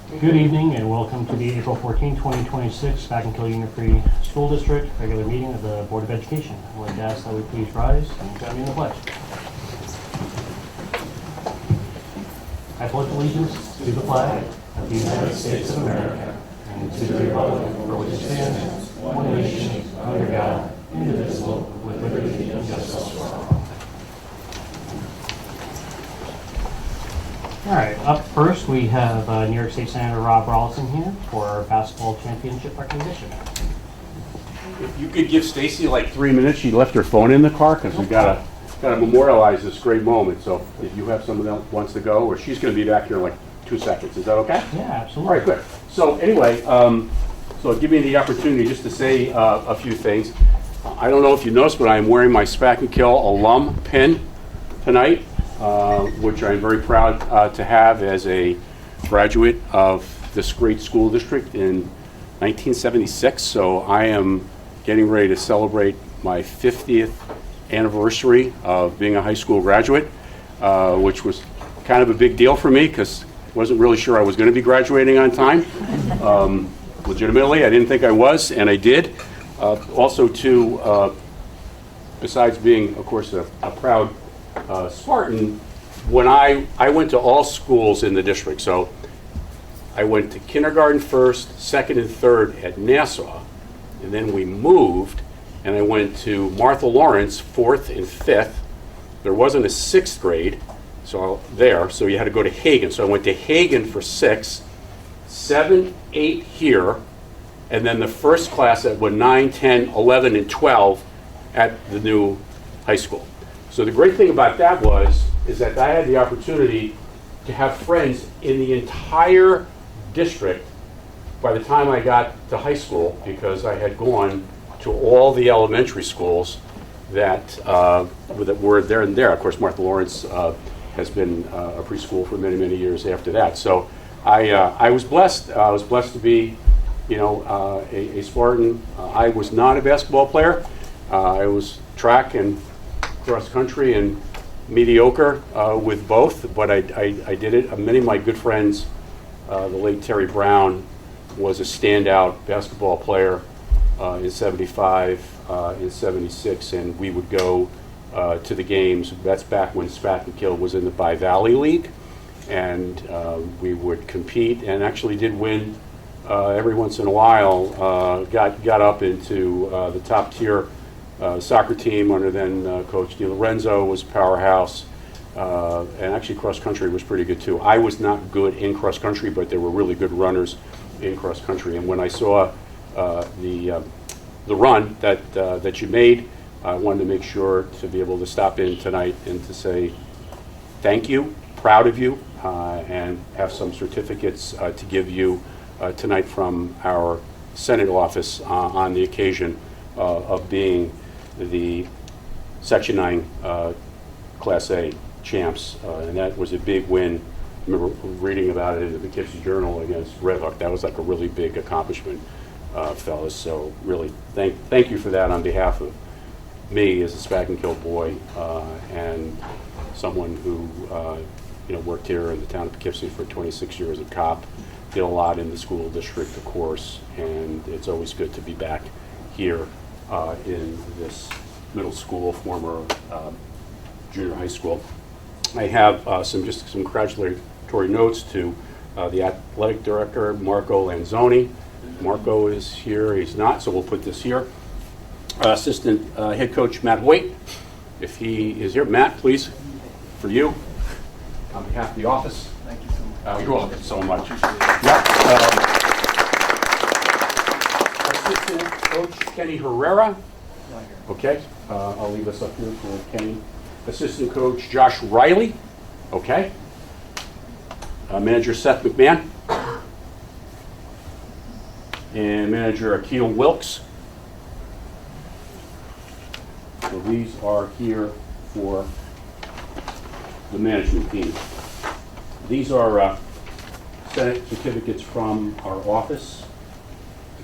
Good evening and welcome to the April 14, 2026 Spackenkill Union Free School District regular meeting of the Board of Education. I'd like to ask that we please rise and join me in the pledge. I pledge allegiance to the flag of the United States of America and to the republic for which it stands, one nation, under God, indivisible, with liberty and justice for all. All right, up first we have New York State Senator Rob Rolison here for our basketball championship recognition. If you could give Stacy like 3 minutes, she left her phone in the car because we gotta memorialize this great moment. So if you have someone else wants to go, or she's gonna be back here in like 2 seconds. Is that okay? Yeah, All absolutely. right, good. So anyway, so give me the opportunity just to say a few things. I don't know if you noticed, but I'm wearing my Spackenkill alum pin tonight, which I'm very proud to have as a graduate of this great school district in 1976. So I am getting ready to celebrate my 50th anniversary of being a high school graduate, which was kind of a big deal for me because I wasn't really sure I was going to be graduating on time. Legitimately, I didn't think I was, and I did. Also, too, besides being, of course, a proud Spartan, when I went to all schools in the district. So I went to kindergarten first, second and third at Nassau, and then we moved, and I went to Martha Lawrence, fourth and fifth. There wasn't a sixth grade, so you had to go to Hagen. So I went to Hagen for 6, 7, 8 here, and then the first class at 9, 10, 11, and 12 at the new high school. So the great thing about that is that I had the opportunity to have friends in the entire district by the time I got to high school, because I had gone to all the elementary schools that were there and there. Of course, Martha Lawrence has been a preschool for many, many years after that. So I was blessed. I was blessed to be, a Spartan. I was not a basketball player. I was track and cross country and mediocre with both, but I did it. Many of my good friends, the late Terry Brown was a standout basketball player in 75, in 76, and we would go to the games. That's back when Spackenkill was in the Bi-Valley League, and we would compete and actually did win every once in a while. Got up into the top tier soccer team under then Coach DiLorenzo was a powerhouse, and actually cross country was pretty good too. I was not good in cross country, but there were really good runners in cross country. And when I saw the run that you made, I wanted to make sure to be able to stop in tonight and to say thank you, proud of you, and have some certificates to give you tonight from our Senate office on the occasion of being the Section 9 Class A champs, and that was a big win. I remember reading about it in the Poughkeepsie Journal against Red Hook. That was like a really big accomplishment, fellas. So really, thank you for that on behalf of me as a Spackenkill boy and someone who worked here in the town of Poughkeepsie for 26 years at COP. Did a lot in the school district, of course, and it's always good to be back here in this middle school, former junior high school. I have some congratulatory notes to the athletic director, Marco Lanzoni. Marco is here, he's not, so we'll put this here. Assistant head coach Matt Hoyt, if he is here. Matt, please, for you, on behalf of the office. Thank you so much. You're welcome so much. Assistant coach Kenny Herrera. Okay, I'll leave this up here for Kenny. Assistant coach Josh Riley. Okay. Manager Seth McMahon. And manager Akil Wilkes. So these are here for the management team. These are Senate certificates from our office,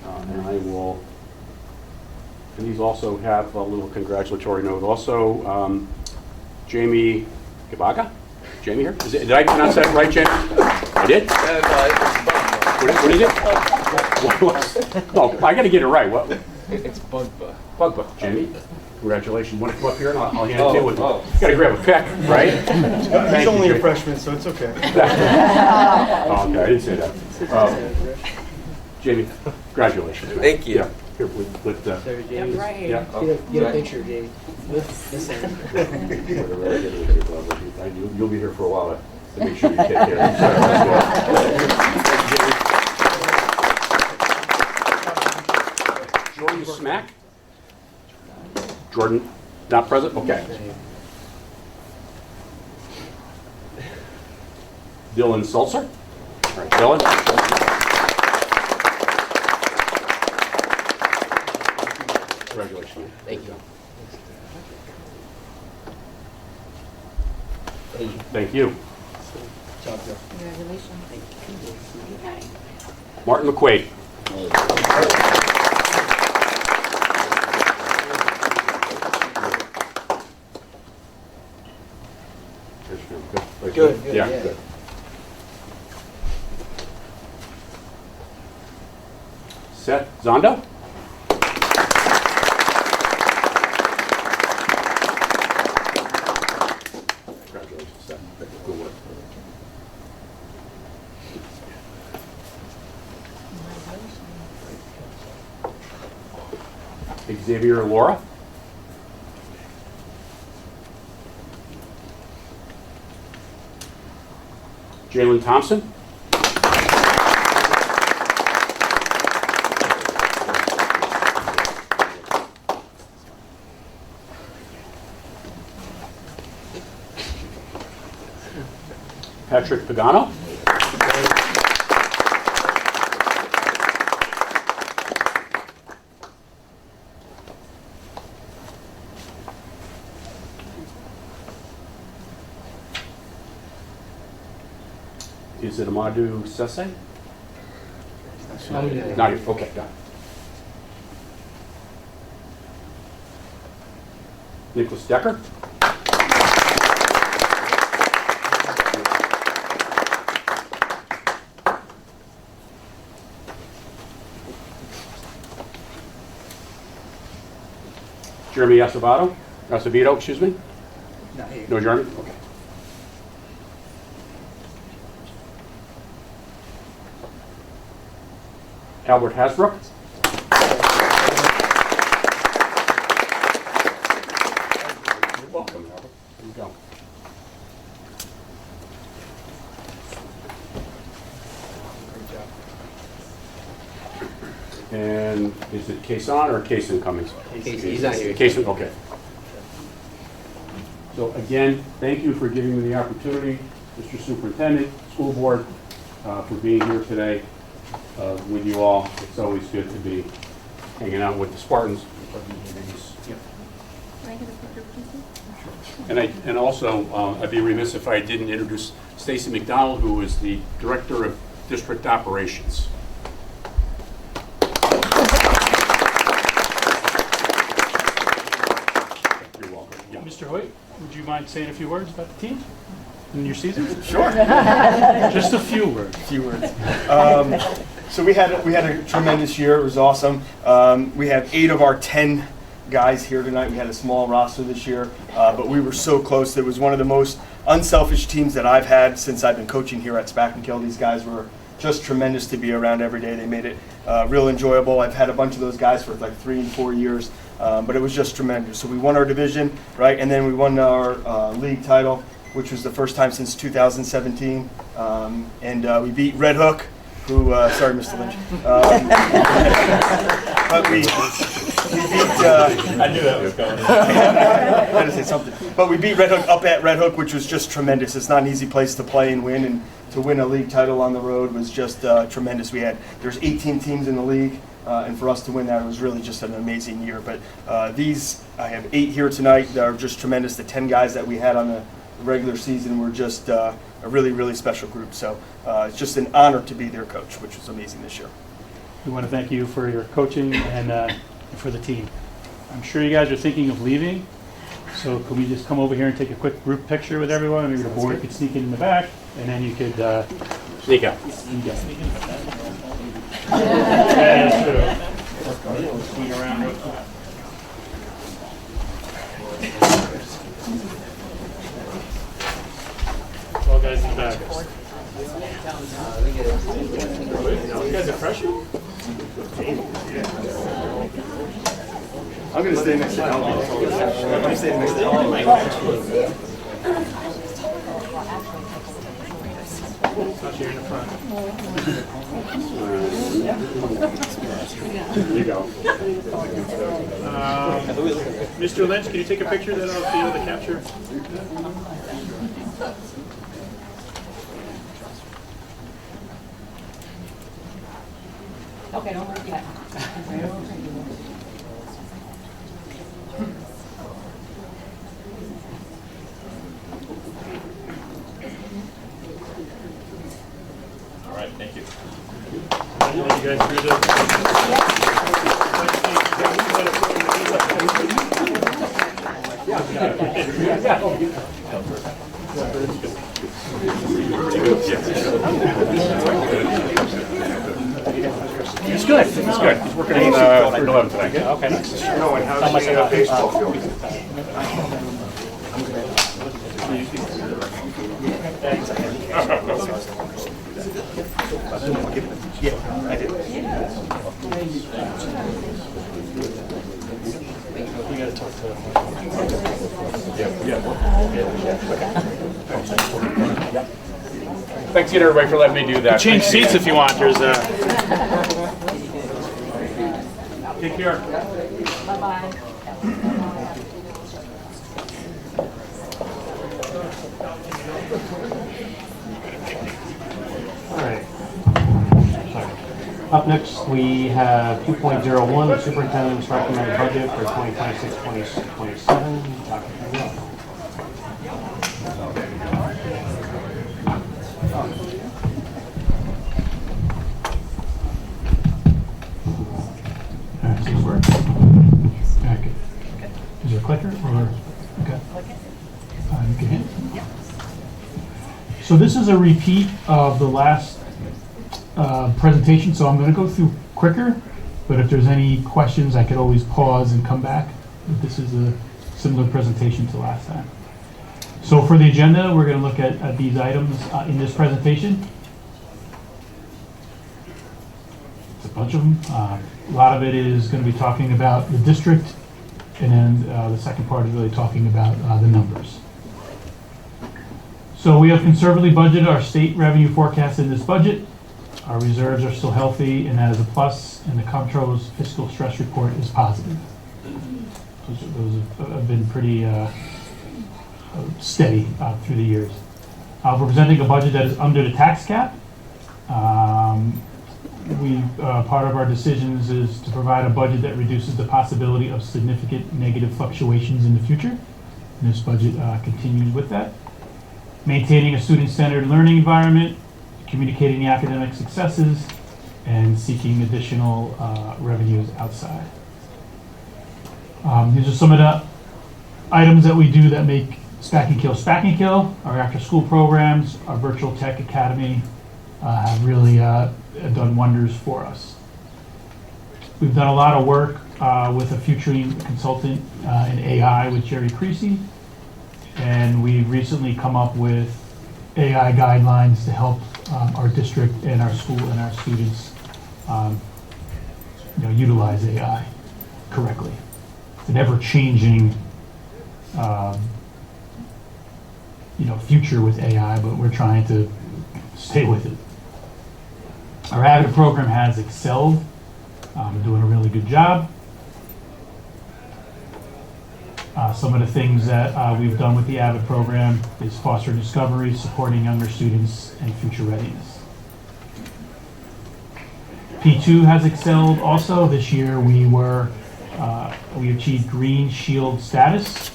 and these also have a little congratulatory note. Also, Jamie Gabaga? Jamie here? Did I pronounce that right, Jamie? I did? What is it? No, I gotta get it right. What? It's bug. Bug book, Jimmy. Congratulations. Want to come up here and I'll hand it to you. Gotta grab a pick, right? He's only a freshman, so it's okay. Oh, okay, I didn't say that. Jamie, congratulations. man. Thank you. Yeah, here with Right here. yeah. Get a picture, Jamie. This end. You'll be here for a while to make sure you get there. Jordan Smack? Jordan, not present? Okay. Dylan Sulzer? All right, Dylan. Congratulations. Thank you. Thank you. Congratulations. Martin McQuaid. Good. Yeah, good. Seth Zondo? Congratulations, Seth. Good work. Xavier Laura? Jalen Thompson? Patrick Pagano? Is it Amadou Sese? Not here. Okay, got it. Nicholas Decker? Jeremy Acevedo, excuse me? No, Jeremy? Okay. Albert Hasbrook? You're welcome, Albert. There you go. And is it Kason or Kason Cummings? He's not here. Kason, okay. So again, thank you for giving me the opportunity, Mr. Superintendent, School Board, for being here today with you all. It's always good to be hanging out with the Spartans. And also, I'd be remiss if I didn't introduce Stacy McDonald, who is the Director of District Operations. You're welcome. Yeah. Mr. Hoyt, would you mind saying a few words about the team and your season? Sure. Just a few words. Few words. So we had a tremendous year. It was awesome. We have 8 of our 10 guys here tonight. We had a small roster this year, but we were so close. It was one of the most unselfish teams that I've had since I've been coaching here at Spack&Kill. These guys were just tremendous to be around every day. They made it real enjoyable. I've had a bunch of those guys for like 3 and 4 years, but it was just tremendous. So we won our division, right, and then we won our league title, which was the first time since 2017, and we beat Red Hook, who, sorry, Mr. Lynch, but we beat, I knew that was coming. I had to say something. But we beat Red Hook up at Red Hook, which was just tremendous. It's not an easy place to play and win, and to win a league title on the road was just tremendous. There's 18 teams in the league, and for us to win that, it was really just an amazing year. But I have 8 here tonight that are just tremendous. The 10 guys that we had on the regular season were just a really, really special group. So it's just an honor to be their coach, which was amazing this year. We want to thank you for your coaching and for the team. I'm sure you guys are thinking of leaving, so can we just come over here and take a quick group picture with everyone? Maybe the board could sneak in the back. and then you could, Sneak out. yeah, that's true. Swing around real quick. All guys in the back. You guys are freshmen? I'm going to stay next to Albie. I'm staying next to Albie. Not here in the front. There you go. Mr. Lynch, can you take a picture of that I'll be able to capture? Okay, don't worry yet. All right, thank you. You guys through this. It's good. It's good. He's working in grade 11 today. Okay. Knowing how much baseball field. Yeah, I did. We gotta talk to Thanks again, everybody, for letting me do that. Change seats if you want. There's a. Take care. Bye-bye. All right. Sorry. Up next, we have 2.01, the superintendent's recommended budget for 2026-2027. Dr. Kendall. All right, does this work? Okay. Is there a clicker or? Okay. You can hit. So this is a repeat of the last presentation, so I'm going to go through quicker, but if there's any questions, I could always pause and come back. But this is a similar presentation to last time. So for the agenda, we're going to look at these items in this presentation. It's a bunch of them. A lot of it is going to be talking about the district, and then the second part is really talking about the numbers. So we have conservatively budgeted our state revenue forecast in this budget. Our reserves are still healthy, and that is a plus, and the comptroller's fiscal stress report is positive. Those have been pretty steady through the years. We're presenting a budget that is under the tax cap. Part of our decisions is to provide a budget that reduces the possibility of significant negative fluctuations in the future. And this budget continues with that. Maintaining a student-centered learning environment, communicating the academic successes, and seeking additional revenues outside. These are some of the items that we do that make Spack and Kill, our after-school programs, our virtual tech academy have really done wonders for us. We've done a lot of work with a futuring consultant in AI with Jerry Creasy, and we've recently come up with AI guidelines to help our district and our school and our students utilize AI correctly. It's an ever-changing future with AI, but we're trying to stay with it. Our AVID program has excelled, doing a really good job. Some of the things that we've done with the AVID program is foster discovery, supporting younger students, and future readiness. P2 has excelled also. This year we achieved Green Shield status,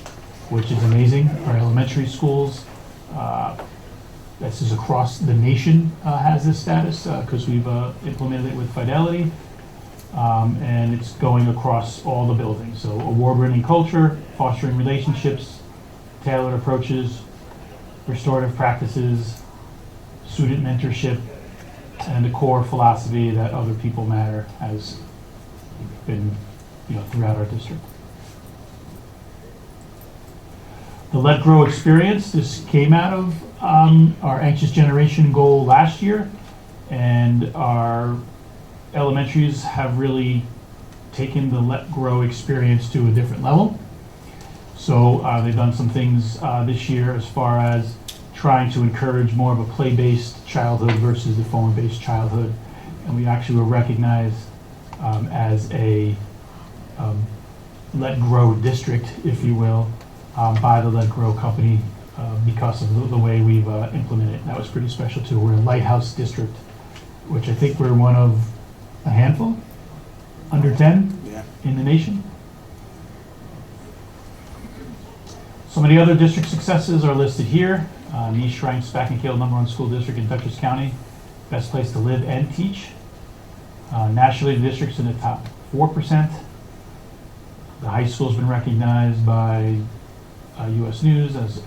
which is amazing. Our elementary schools, this is across the nation, has this status because we've implemented it with Fidelity. And it's going across all the buildings. So award-winning culture, fostering relationships, tailored approaches, restorative practices, student mentorship, and the core philosophy that other people matter has been, throughout our district. The Let Grow experience, this came out of our Anxious Generation goal last year, and our elementaries have really taken the Let Grow experience to a different level. So they've done some things this year as far as trying to encourage more of a play-based childhood versus the phone-based childhood. And we actually were recognized as a Let Grow district, if you will, by the Let Grow company because of the way we've implemented it. That was pretty special too. We're a lighthouse district, which I think we're one of a handful, under 10 in the nation. Some of the other district successes are listed here. Niche ranked Spakane-Cale #1 school district in Dutchess County, best place to live and teach. Nationally, the district's in the top 4%. The high school's been recognized by U.S. News as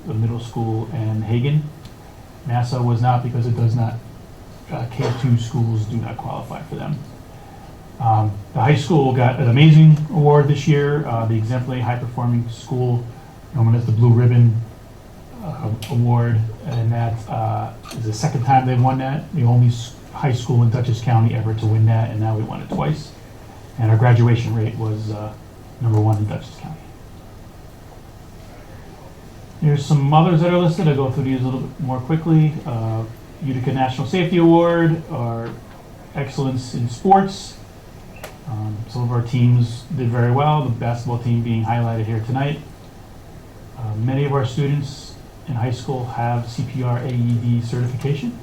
the middle school and Hagen. Nassau was not because it does not, K2 schools do not qualify for them. The high school got an amazing award this year, the exemplary high-performing school, known as the Blue Ribbon Award, and that is the second time they've won that. The only high school in Dutchess County ever to win that, and now we won it twice. And our graduation rate was #1 in Dutchess County. Here's some others that are listed. I'll go through these a little bit more quickly. Utica National Safety Award, our excellence in sports. Some of our teams did very well, the basketball team being highlighted here tonight. Many of our students in high school have CPR AED certification.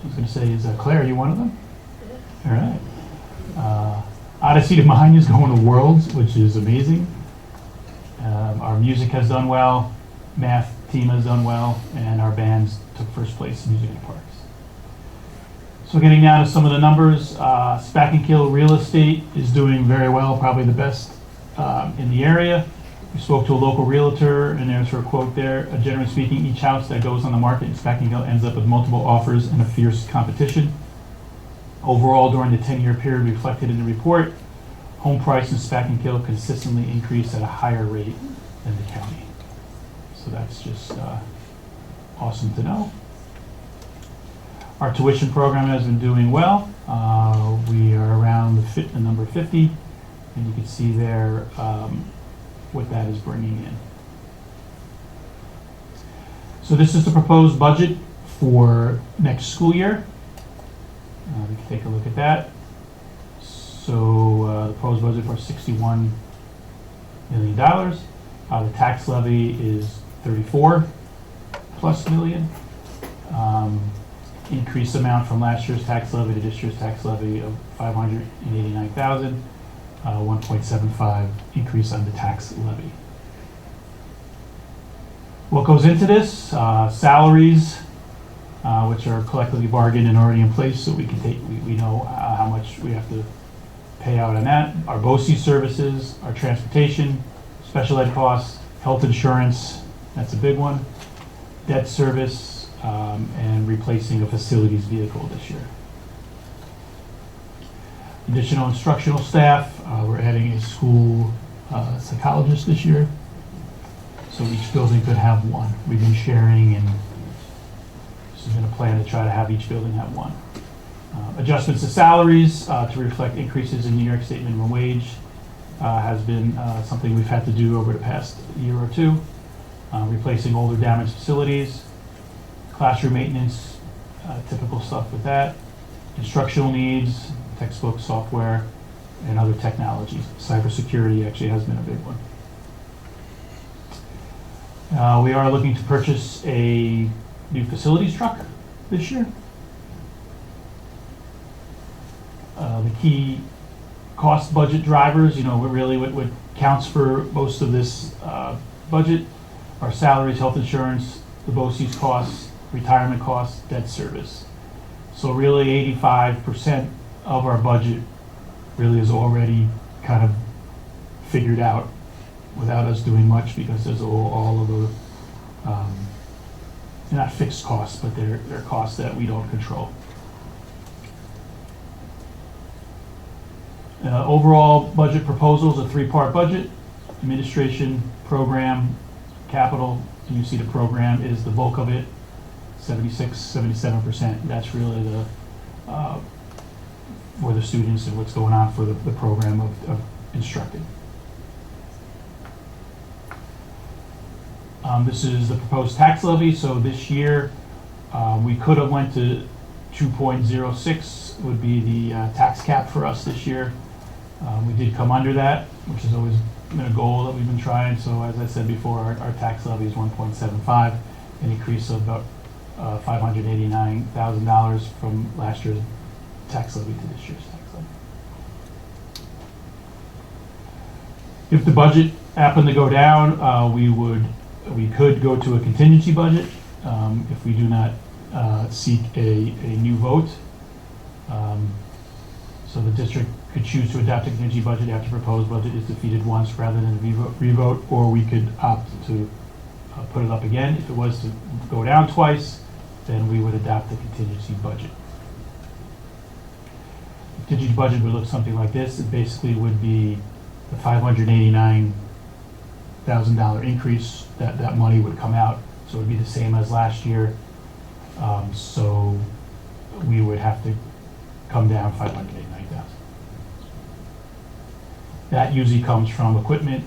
I was going to say, is Claire, are you one of them? All right. Odyssey to Mahania is going to Worlds, which is amazing. Our music has done well, math team has done well, and our bands took first place in music and parks. So getting down to some of the numbers, Spakane-Cale real estate is doing very well, probably the best in the area. We spoke to a local realtor, and there's her quote there, generally speaking, each house that goes on the market in Spakane-Cale ends up with multiple offers and a fierce competition. Overall, during the 10-year period reflected in the report, home price in Spakane-Cale consistently increased at a higher rate than the county. So that's just awesome to know. Our tuition program has been doing well. We are around the number 50, and you can see there what that is bringing in. So this is the proposed budget for next school year. We can take a look at that. So the proposed budget for $61 million. The tax levy is 34 plus million. Increased amount from last year's tax levy to this year's tax levy of $589,000. 1.75 increase on the tax levy. What goes into this? Salaries, which are collectively bargained and already in place, so we can take. We know how much we have to pay out on that. Our BOCES services, our transportation, special ed costs, health insurance, that's a big one. Debt service, and replacing a facilities vehicle this year. Additional instructional staff, we're adding a school psychologist this year. So each building could have one. We've been sharing, and this has been a plan to try to have each building have one. Adjustments to salaries to reflect increases in New York State minimum wage has been something we've had to do over the past year or two. Replacing older damaged facilities, classroom maintenance, typical stuff with that, instructional needs, textbook, software, and other technologies. Cybersecurity actually has been a big one. We are looking to purchase a new facilities truck this year. The key cost budget drivers, what counts for most of this budget are salaries, health insurance, the BOCES costs, retirement costs, debt service. So really 85% of our budget really is already kind of figured out without us doing much, because there's all of the they're not fixed costs, but they're costs that we don't control. Overall budget proposal is a three-part budget: administration, program, capital. And you see the program is the bulk of it, 76-77%. That's really the for the students and what's going on for the program of instructing. This is the proposed tax levy. So this year we could have went to 2.06 would be the tax cap for us this year. We did come under that, which has always been a goal that we've been trying. So as I said before, our tax levy is 1.75, an increase of about $589,000 from last year's tax levy to this year's tax levy. If the budget happened to go down, we could go to a contingency budget if we do not seek a new vote. So the district could choose to adopt a contingency budget after proposed budget is defeated once rather than a revote, or we could opt to put it up again. If it was to go down twice, then we would adopt the contingency budget. The contingency budget would look something like this. It basically would be the $589,000 increase. That money would come out, so it would be the same as last year. So we would have to come down $589,000. That usually comes from equipment,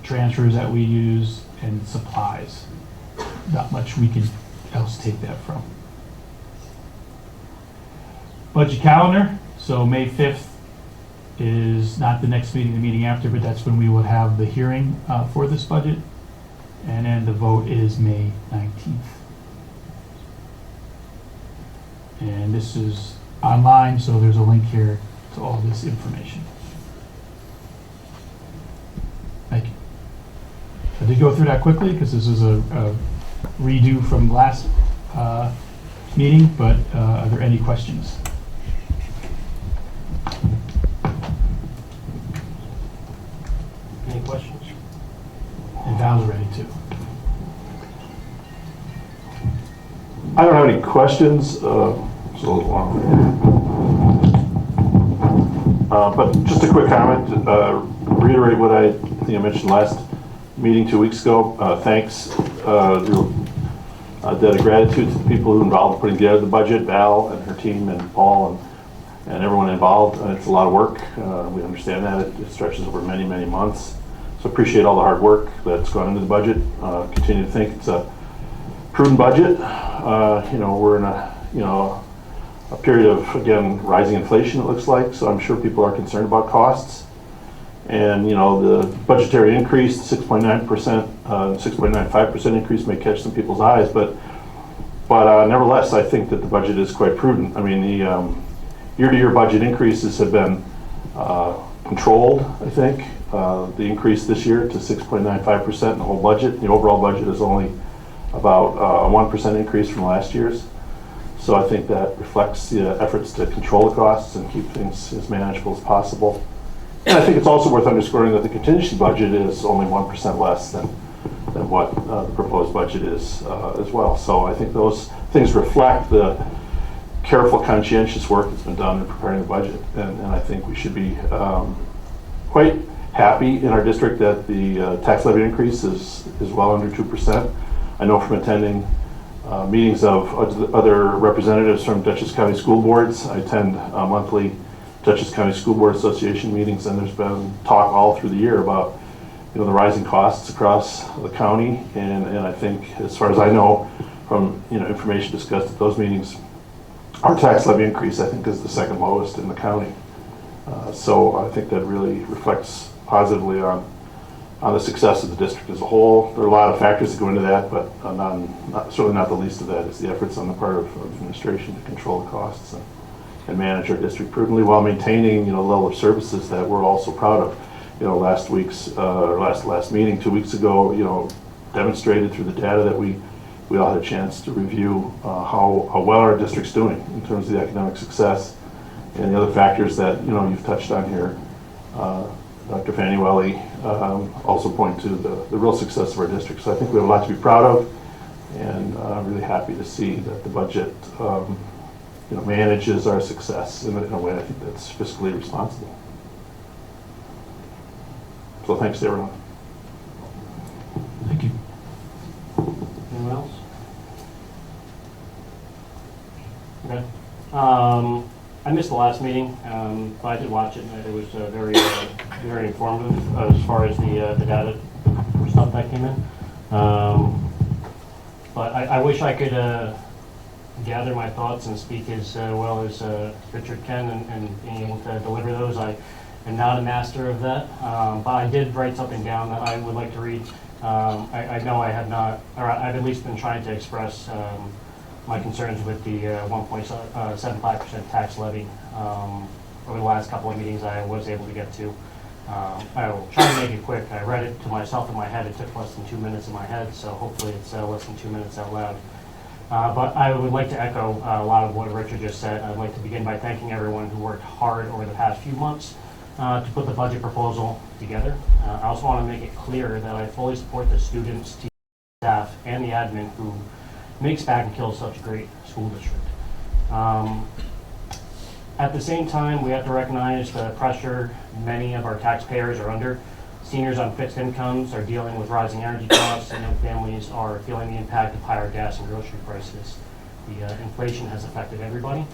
transfers that we use, and supplies. Not much we can else take that from. Budget calendar. So May 5th is not the next meeting, the meeting after, but that's when we will have the hearing for this budget. And then the vote is May 19th. And this is online, so there's a link here to all this information. Thank you. I did go through that quickly because this is a redo from last meeting, but are there any questions? Any questions? And Val's ready too. I don't have any questions, but just a quick comment, reiterate what I think I mentioned last meeting 2 weeks ago. Thanks, debt of gratitude to the people who involved in putting together the budget, Val and her team and Paul and everyone involved. It's a lot of work. We understand that. It stretches over many, many months. So appreciate all the hard work that's gone into the budget. Continue to think it's a prudent budget. We're in a period of, again, rising inflation, it looks like, so I'm sure people are concerned about costs. And, the budgetary increase, 6.9%, 6.95% increase may catch some people's eyes, but nevertheless, I think that the budget is quite prudent. I mean, the year-to-year budget increases have been controlled, I think. The increase this year to 6.95% in the whole budget. The overall budget is only about a 1% increase from last year's. So I think that reflects the efforts to control the costs and keep things as manageable as possible. And I think it's also worth underscoring that the contingency budget is only 1% less than what the proposed budget is as well. So I think those things reflect the careful, conscientious work that's been done in preparing the budget. And I think we should be quite happy in our district that the tax levy increase is well under 2%. I know from attending meetings of other representatives from Dutchess County School Boards. I attend monthly Dutchess County School Board Association meetings, and there's been talk all through the year about the rising costs across the county. And I think, as far as I know, from information discussed at those meetings, our tax levy increase I think is the second lowest in the county. So I think that really reflects positively on the success of the district as a whole. There are a lot of factors that go into that, but certainly not the least of that is the efforts on the part of administration to control the costs and manage our district prudently while maintaining the level of services that we're also proud of. Last meeting 2 weeks ago, demonstrated through the data that we all had a chance to review how well our district's doing in terms of the academic success and the other factors that you've touched on here. Dr. Fanuelli also point to the real success of our district. So I think we have a lot to be proud of, And I'm really happy to see that the budget manages our success in a way I think that's fiscally responsible. So thanks to everyone. Thank you. Anyone else? Okay. I missed the last meeting, but I did watch it. It was very informative as far as the data stuff that came in. But I wish I could gather my thoughts and speak as well as Richard can and being able to deliver those. I am not a master of that, but I did write something down that I would like to read. I know I have not, or I've at least been trying to express my concerns with the 1.75% tax levy over the last couple of meetings I was able to get to. I will try to make it quick. I read it to myself in my head. It took less than 2 minutes in my head, so hopefully it's less than 2 minutes out loud. But I would like to echo a lot of what Richard just said. I'd like to begin by thanking everyone who worked hard over the past few months to put the budget proposal together. I also want to make it clear that I fully support the students, teachers, staff, and the admin who make Spackenkill such a great school district. At the same time, we have to recognize the pressure many of our taxpayers are under. Seniors on fixed incomes are dealing with rising energy costs, and young families are feeling the impact of higher gas and grocery prices. The inflation has affected everybody.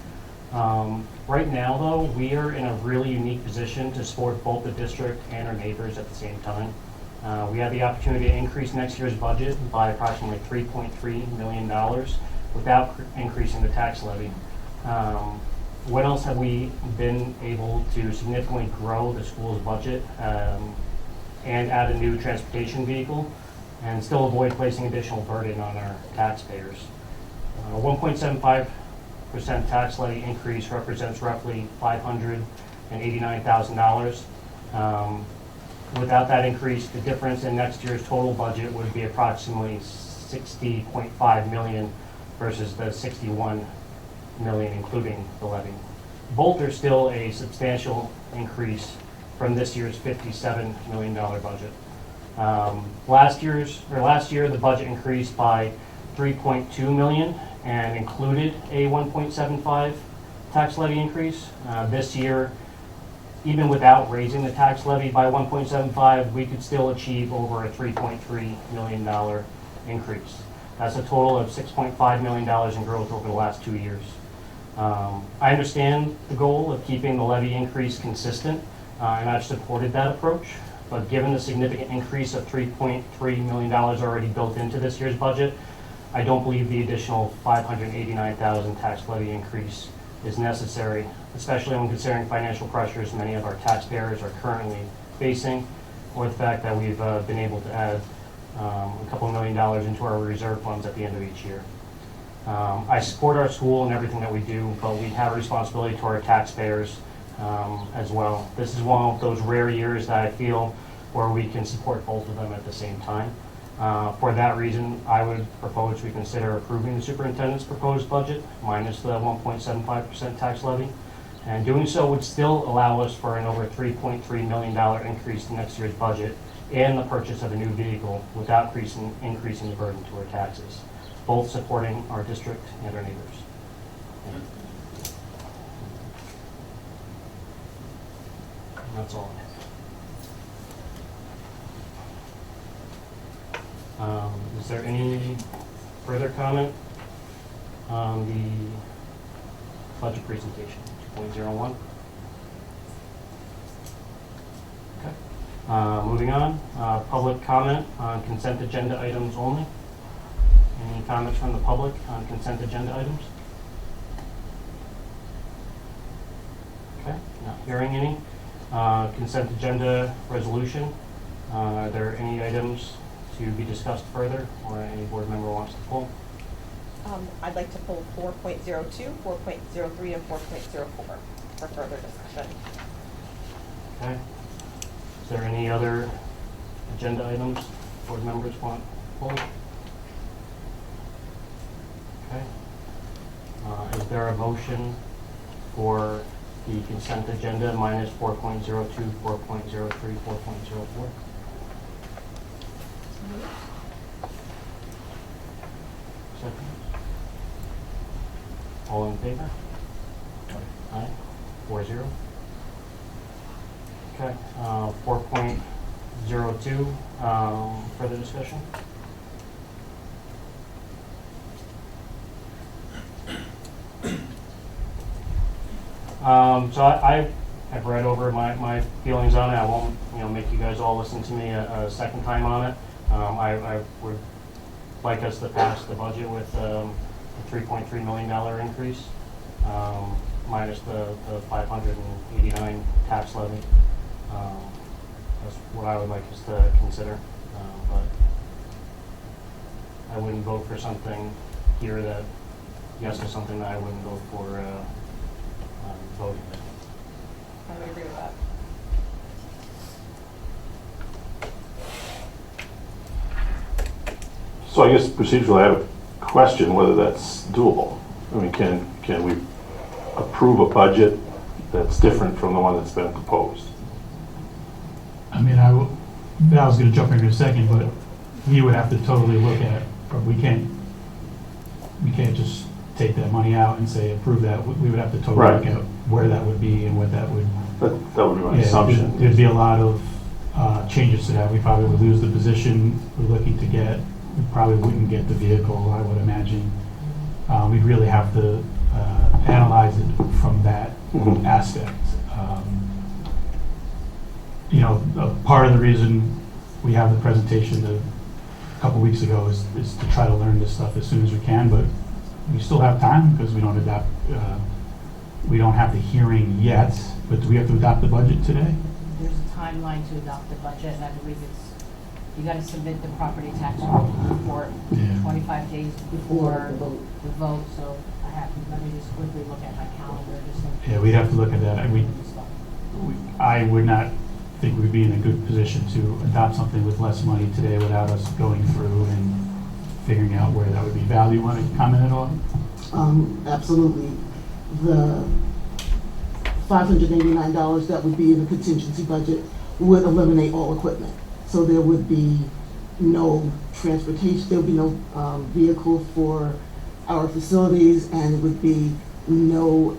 Right now, though, we are in a really unique position to support both the district and our neighbors at the same time. We have the opportunity to increase next year's budget by approximately $3.3 million without increasing the tax levy. When else have we been able to significantly grow the school's budget and add a new transportation vehicle and still avoid placing additional burden on our taxpayers? 1.75% tax levy increase represents roughly $589,000. Without that increase, the difference in next year's total budget would be approximately $60.5 million versus the $61 million, including the levy. Both are still a substantial increase from this year's $57 million budget. Last year, the budget increased by $3.2 million and included a 1.75 tax levy increase. This year, even without raising the tax levy by 1.75, we could still achieve over a $3.3 million increase. That's a total of $6.5 million in growth over the last 2 years. I understand the goal of keeping the levy increase consistent, and I've supported that approach. But given the significant increase of $3.3 million already built into this year's budget, I don't believe the additional $589,000 tax levy increase is necessary, especially when considering financial pressures many of our taxpayers are currently facing, or the fact that we've been able to add a couple $1 million into our reserve funds at the end of each year. I support our school and everything that we do, but we have a responsibility to our taxpayers as well. This is one of those rare years that I feel where we can support both of them at the same time. For that reason, I would propose we consider approving the superintendent's proposed budget minus the 1.75% tax levy. And doing so would still allow us for an over $3.3 million increase in next year's budget and the purchase of a new vehicle without increasing the burden to our taxes, both supporting our district and our neighbors. And that's all. Is there any further comment on the budget presentation, 2.01? Okay. Moving on, public comment on consent agenda items only. Any comments from the public on consent agenda items? Okay, not hearing any. Consent agenda resolution. Are there any items to be discussed further or any board member wants to pull? I'd like to pull 4.02, 4.03, and 4.04 for further discussion. Okay. Is there any other agenda items board members want to pull? Okay. Is there a motion for the consent agenda minus 4.02, 4.03, 4.04? All in favor? Aye. 4-0. Okay, 4.02, further discussion? So I have read over my feelings on it. I won't, make you guys all listen to me a second time on it. I would like us to pass the budget with a $3.3 million increase, minus the 589 tax levy. That's what I would like us to consider, but I wouldn't vote for something here that, yes, is something that I wouldn't vote for voting. I would agree with that. So I guess procedurally, I have a question whether that's doable. I mean, can we approve a budget that's different from the one that's been proposed? I mean, I was gonna jump in here in a second, but we would have to totally look at, or we can't just take that money out and say approve that. We would have to totally Right. look at where that would be and what that would. That would be my Yeah, assumption. There'd be a lot of changes to that. We probably would lose the position we're looking to get. We probably wouldn't get the vehicle, I would imagine. We'd really have to analyze it from that Mhm. aspect. Part of the reason we have the presentation a couple weeks ago is to try to learn this stuff as soon as we can, but we still have time because we don't have the hearing yet, but do we have to adopt the budget today? There's a timeline to adopt the budget, and I believe you gotta submit the property tax report Yeah. 25 days before the vote, so let me just quickly look at my calendar, just like. Yeah, we'd have to look at that. I would not think we'd be in a good position to adopt something with less money today without us going through and figuring out where that would be. Val, you want to comment at all? Absolutely. The $589 that would be in the contingency budget would eliminate all equipment. So there would be no transportation, there would be no vehicle for our facilities, and it would be no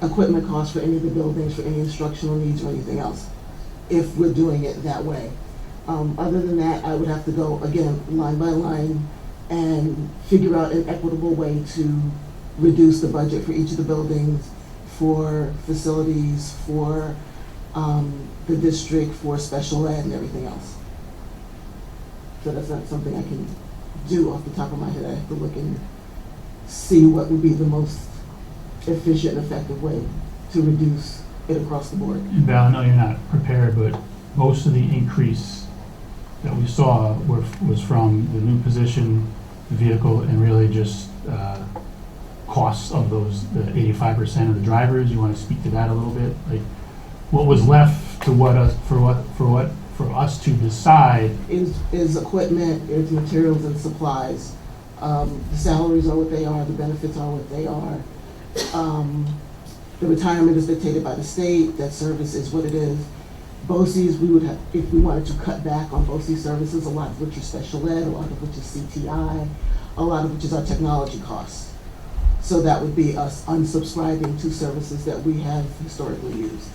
equipment costs for any of the buildings, for any instructional needs or anything else, if we're doing it that way. Other than that, I would have to go, again, line by line and figure out an equitable way to reduce the budget for each of the buildings, for facilities, for the district, for special ed and everything else. So that's not something I can do off the top of my head. I have to look and see what would be the most efficient and effective way to reduce it across the board. And Val, I know you're not prepared, but most of the increase that we saw was from the new position, the vehicle, and really just costs of those, the 85% of the drivers. You want to speak to that a little bit? Like, what was left to for us to decide? Is equipment, is materials and supplies. The salaries are what they are, the benefits are what they are. The retirement is dictated by the state, that service is what it is. BOCES, we would have, if we wanted to cut back on BOCES services, a lot of which is special ed, a lot of which is CTI, a lot of which is our technology costs. So that would be us unsubscribing to services that we have historically used.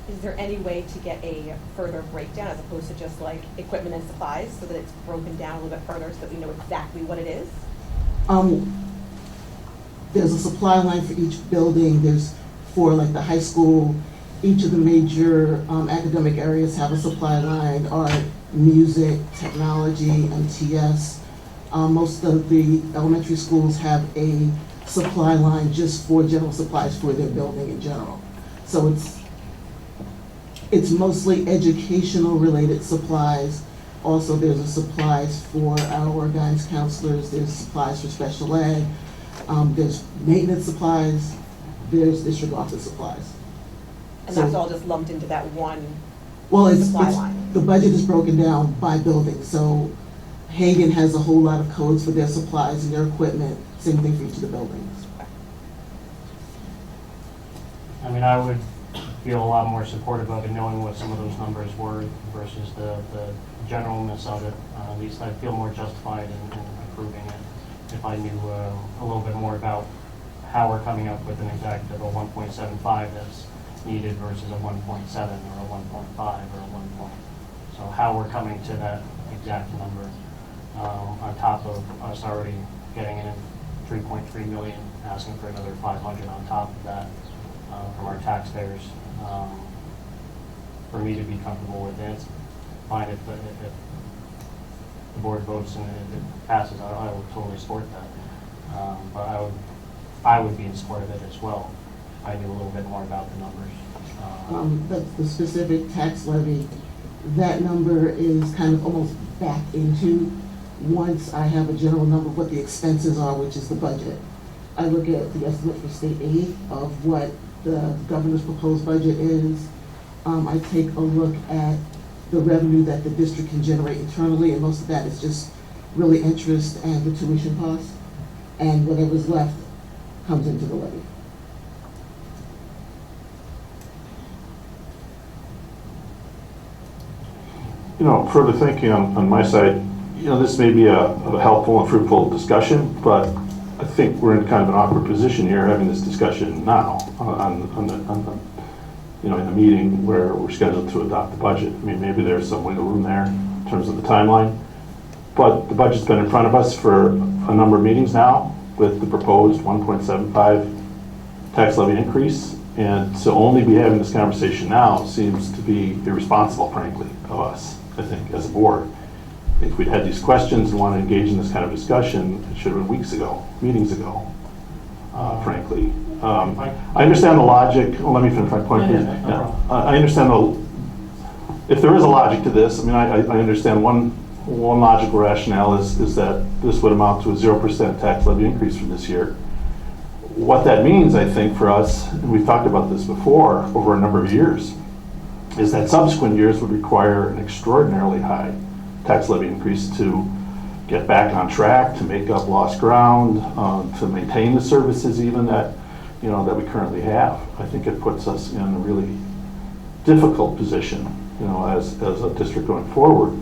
Is there any way to get a further breakdown as opposed to just like equipment and supplies so that it's broken down a little bit further so that we know exactly what it is? There's a supply line for each building. There's for like the high school, each of the major academic areas have a supply line, art, music, technology, MTS. Most of the elementary schools have a supply line just for general supplies for their building in general. So it's mostly educational related supplies. Also, there's a supplies for our guidance counselors, there's supplies for special ed, there's maintenance supplies, there's district office supplies. And that's So- all just lumped into that one Well, supply line? the budget is broken down by building, so Hagan has a whole lot of codes for their supplies and their equipment, same thing for each of the buildings. I mean, I would feel a lot more supportive of it knowing what some of those numbers were versus the generalness of it. At least I feel more justified in approving it. if I knew a little bit more about how we're coming up with an exact of a 1.75 that's needed versus a 1.7 or a 1.5 or a 1 point. So how we're coming to that exact number, on top of us already getting in 3.3 million, asking for another 500 on top of that from our taxpayers. For me to be comfortable with it, it's fine if the board votes and if it passes, I would totally support that. But I would be in support of it as well. If I knew a little bit more about the numbers. But the specific tax levy, that number is kind of almost backed into once I have a general number of what the expenses are, which is the budget. I look at the estimate for state aid of what the governor's proposed budget is. I take a look at the revenue that the district can generate internally, and most of that is just really interest and the tuition costs, and whatever's left comes into the levy. You know, further thinking on my side, you know, this may be a helpful and fruitful discussion, but I think we're in kind of an awkward position here having this discussion now on the you know, in the meeting where we're scheduled to adopt the budget. I mean, maybe there's some wiggle room there in terms of the timeline, but the budget's been in front of us for a number of meetings now with the proposed 1.75 tax levy increase, and to only be having this conversation now seems to be irresponsible, frankly, of us, I think, as a board. If we'd had these questions and wanted to engage in this kind of discussion, it should have been weeks ago, meetings ago, frankly. I understand the logic. Well, let me finish my point, please. Yeah. I understand if there is a logic to this. I mean, I understand one logical rationale is that this would amount to a 0% tax levy increase for this year. What that means, I think, for us, and we've talked about this before over a number of years, is that subsequent years would require an extraordinarily high tax levy increase to get back on track, to make up lost ground, to maintain the services even that, you know, that we currently have. I think it puts us in a really difficult position, you know, as a district going forward.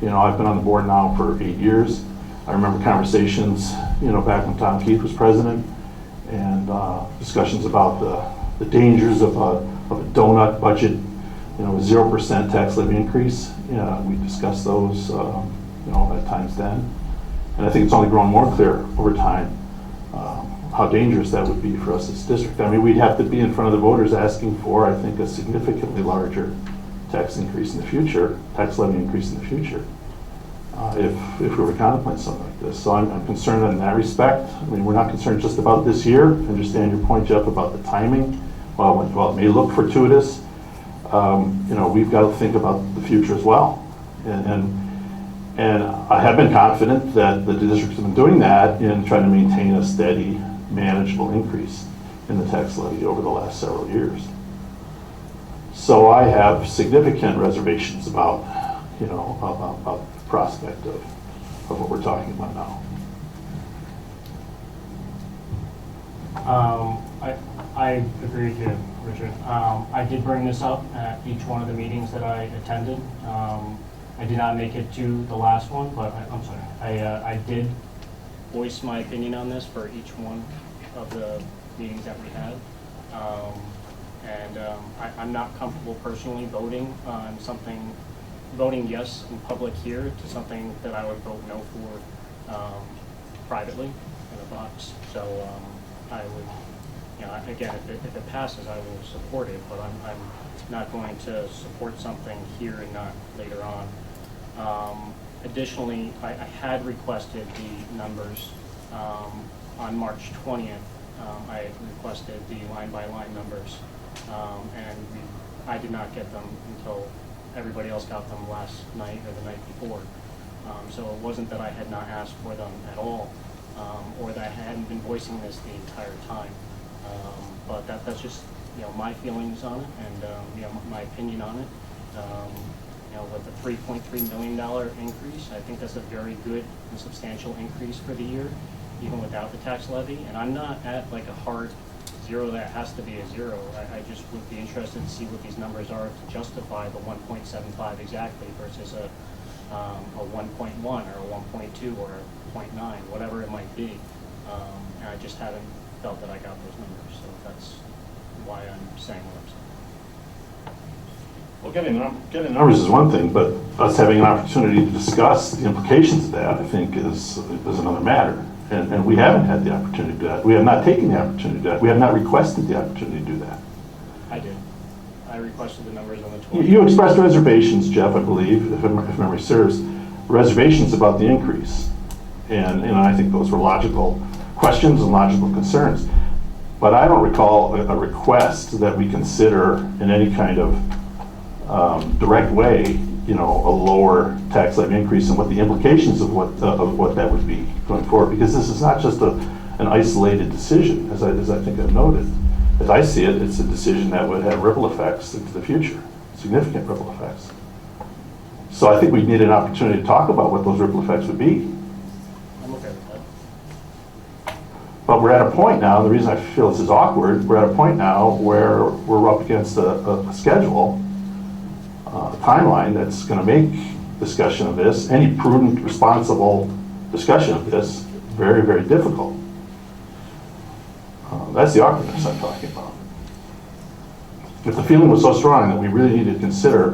You know, I've been on the board now for 8 years. I remember conversations, you know, back when Tom Keith was president, and discussions about the dangers of a donut budget, you know, 0% tax levy increase. Yeah, we discussed those, you know, at times then. And I think it's only grown more clear over time how dangerous that would be for us as a district. I mean, we'd have to be in front of the voters asking for, I think, a significantly larger tax increase in the future, tax levy increase in the future, if we were to contemplate something like this. So I'm concerned in that respect. I mean, we're not concerned just about this year. I understand your point, Jeff, about the timing. While it may look fortuitous, you know, we've got to think about the future as well. And I have been confident that the districts have been doing that in trying to maintain a steady, manageable increase in the tax levy over the last several years. So I have significant reservations about, you know, about the prospect of what we're talking about now. I agree with you, Richard. I did bring this up at each one of the meetings that I attended. I did not make it to the last one, but I'm sorry. I did voice my opinion on this for each one of the meetings that we had. I'm not comfortable personally voting on something, voting yes in public here to something that I would vote no for privately in a box. So I would, you know, again, if it passes, I will support it, but I'm not going to support something here and not later on. Additionally, I had requested the numbers on March 20th. I had requested the line-by-line numbers, and I did not get them until everybody else got them last night or the night before. So it wasn't that I had not asked for them at all, or that I hadn't been voicing this the entire time. But that's just, you know, my feelings on it, and you know, my opinion on it. You know, with the $3.3 million increase, I think that's a very good and substantial increase for the year, even without the tax levy. And I'm not at like a hard zero that has to be a zero. I just would be interested to see what these numbers are to justify the 1.75 exactly versus a 1.1 or a 1.2 or 0.9, whatever it might be. And I just haven't felt that I got those numbers, so that's why I'm saying what I'm saying. Well, getting numbers is one thing, but us having an opportunity to discuss the implications of that, I think, is another matter. And we haven't had the opportunity to do that. We have not taken the opportunity to do that. We have not requested the opportunity to do that. I did. I requested the numbers on the 20th. You expressed reservations, Jeff, I believe, if memory serves, reservations about the increase. And I think those were logical questions and logical concerns. But I don't recall a request that we consider in any kind of direct way, a lower tax levy increase and what the implications of what that would be going forward. Because this is not just an isolated decision, as I think I've noted. As I see it, it's a decision that would have ripple effects into the future, significant ripple effects. So I think we need an opportunity to talk about what those ripple effects would be. I'm okay with that. But we're at a point now, and the reason I feel this is awkward, we're at a point now where we're up against a schedule, a timeline that's going to make discussion of this, any prudent, responsible discussion of this, very, very difficult. That's the awkwardness I'm talking about. If the feeling was so strong that we really needed to consider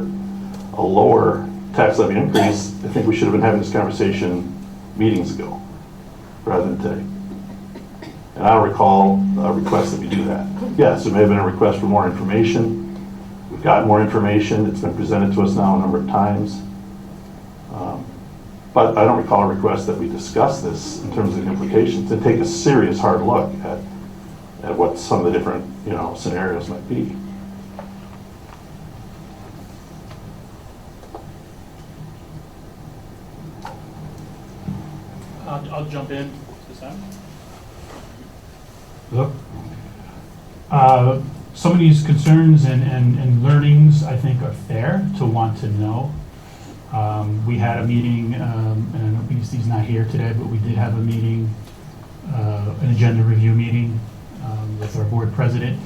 a lower tax levy increase, I think we should have been having this conversation meetings ago, rather than today. And I don't recall a request that we do that. Yes, there may have been a request for more information. We've got more information. It's been presented to us now a number of times. But I don't recall a request that we discuss this in terms of the implications and take a serious hard look at what some of the different scenarios might be. I'll jump in. Is this on? Look, some of these concerns and learnings, I think, are fair to want to know. We had a meeting, and BC's not here today, but we did have a meeting, an agenda review meeting with our board president,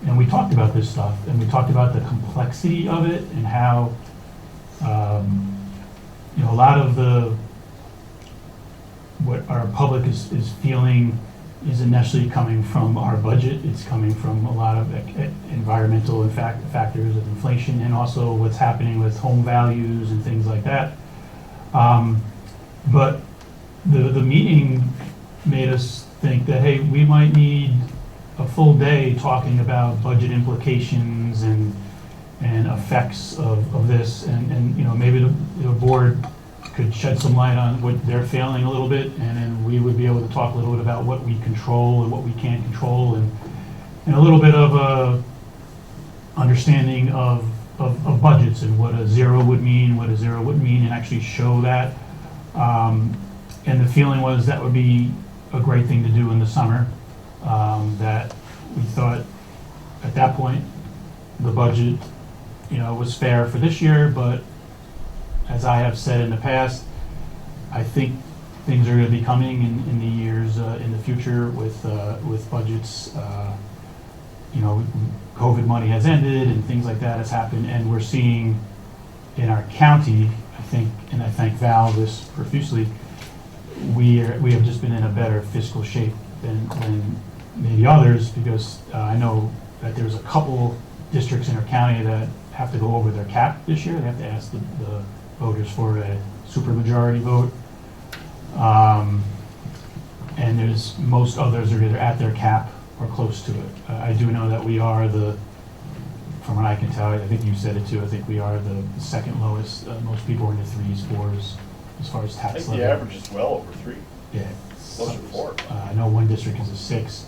and we talked about this stuff, and we talked about the complexity of it and how, a lot of what our public is feeling isn't necessarily coming from our budget. It's coming from a lot of environmental factors of inflation and also what's happening with home values and things like that. But the meeting made us think that, hey, we might need a full day talking about budget implications and effects of this, and maybe the board could shed some light on what they're feeling a little bit, and then we would be able to talk a little bit about what we control and what we can't control, and a little bit of a understanding of budgets and what a zero would mean, what a zero wouldn't mean, and actually show that. And the feeling was that would be a great thing to do in the summer. That we thought at that point the budget, was fair for this year, but as I have said in the past, I think things are going to be coming in the years in the future with budgets. COVID money has ended and things like that has happened, and we're seeing in our county, I think, and I thank Val this profusely, we have just been in a better fiscal shape than maybe others, because I know that there's a couple districts in our county that have to go over their cap this year. They have to ask the voters for a supermajority vote. And there's most others are either at their cap or close to it. I do know that we are from what I can tell, I think you said it too, I think we are the second lowest. Most people are in the 3s, 4s as far as I tax think levy. the average is well over 3. Yeah. Closer to 4. I know one district is a 6.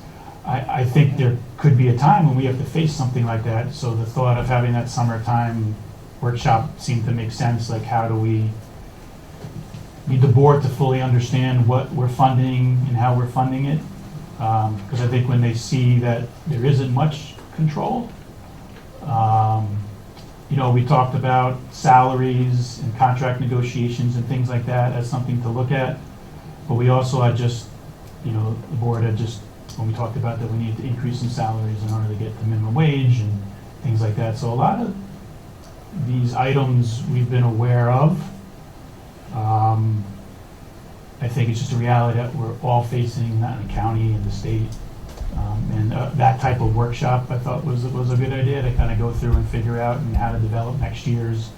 I think there could be a time when we have to face something like that. So the thought of having that summertime workshop seemed to make sense. Like, how do we need the board to fully understand what we're funding and how we're funding it? Because I think when they see that there isn't much control, we talked about salaries and contract negotiations and things like that as something to look at. But we also had just, the board had just, when we talked about that we needed to increase some salaries in order to get the minimum wage and things like that. So a lot of these items we've been aware of. I think it's just a reality that we're all facing, not in the county and the state. And that type of workshop, I thought was a good idea to kind of go through and figure out and how to develop next year's,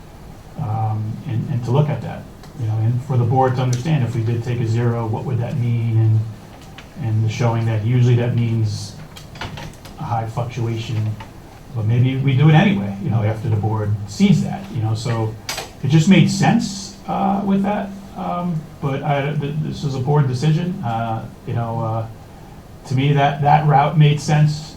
and to look at that, and for the board to understand if we did take a zero, what would that mean, and the showing that usually that means a high fluctuation, but maybe we do it anyway, after the board sees that, so it just made sense with that, but this was a board decision, to me, that route made sense,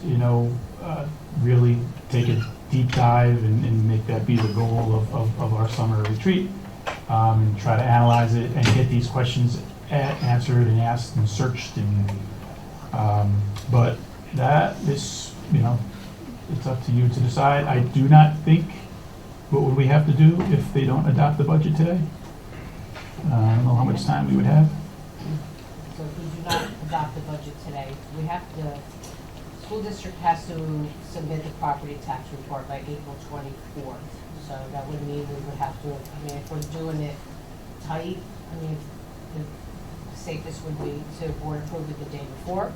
really take a deep dive and make that be the goal of our summer retreat, and try to analyze it and get these questions answered and asked and searched, but that is, it's up to you to decide. I do not think, what would we have to do if they don't adopt the budget today? I don't know how much time we would have. So if we do not adopt the budget today, we have to, school district has to submit the property tax report by April 24th. So that would mean we would have to, if we're doing it tight, the safest would be to board approve it the day before.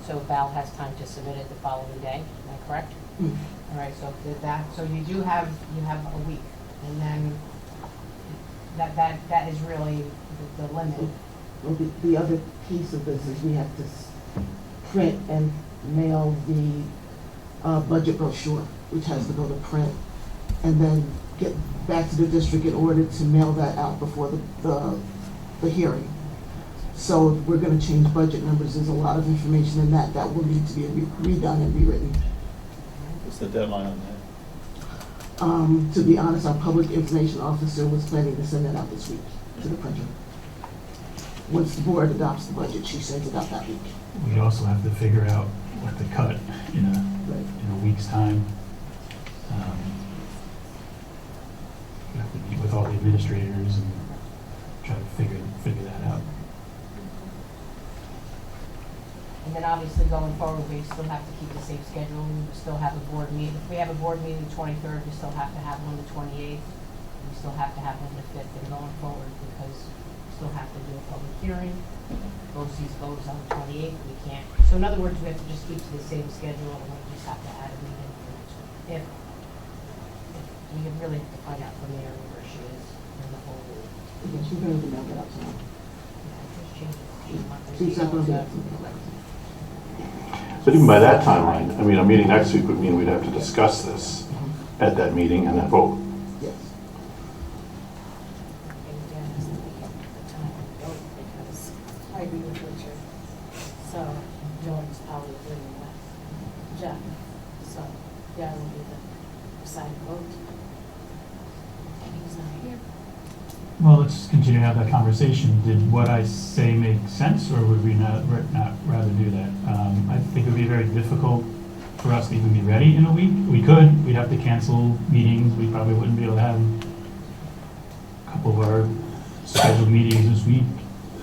So Val has time to submit it the following day, am I correct? All right, so so you have a week, and then that is really the limit. Well, the other piece of this is we have to print and mail the budget brochure, which has to go to print, and then get back to the district in order to mail that out before the hearing. So if we're going to change budget numbers, there's a lot of information in that will need to be redone and rewritten. What's the deadline on that? To be honest, our public information officer was planning to send that out this week to the printer. Once the board adopts the budget, she sends it out that week. We also have to figure out what to cut in a week's time. We have to meet with all the administrators and try to figure that out. And then obviously going forward, we still have to keep the same schedule. We still have a board meeting. If we have a board meeting the 23rd, we still have to have one the 28th. We still have to have one the 5th and going forward because we still have to do a public hearing. BOCES votes on the 28th. We can't. So in other words, we have to just keep to the same schedule and we just have to add a meeting for next week. If we really have to find out from Mary where she is in the whole week. Yes, you're going to mail that out tomorrow. Just change it. She's not going to be able to mail that. So even by that timeline, a meeting next week would mean we'd have to discuss this at that meeting and then vote. Yes. I agree with Richard. So Jordan's probably agreeing with Jeff. So that will be the deciding vote. And he's not here. Well, let's continue to have that conversation. Did what I say make sense, or would we not rather do that? I think it would be very difficult for us to even be ready in a week. We could. We'd have to cancel meetings. We probably wouldn't be able to have a couple of our scheduled meetings this week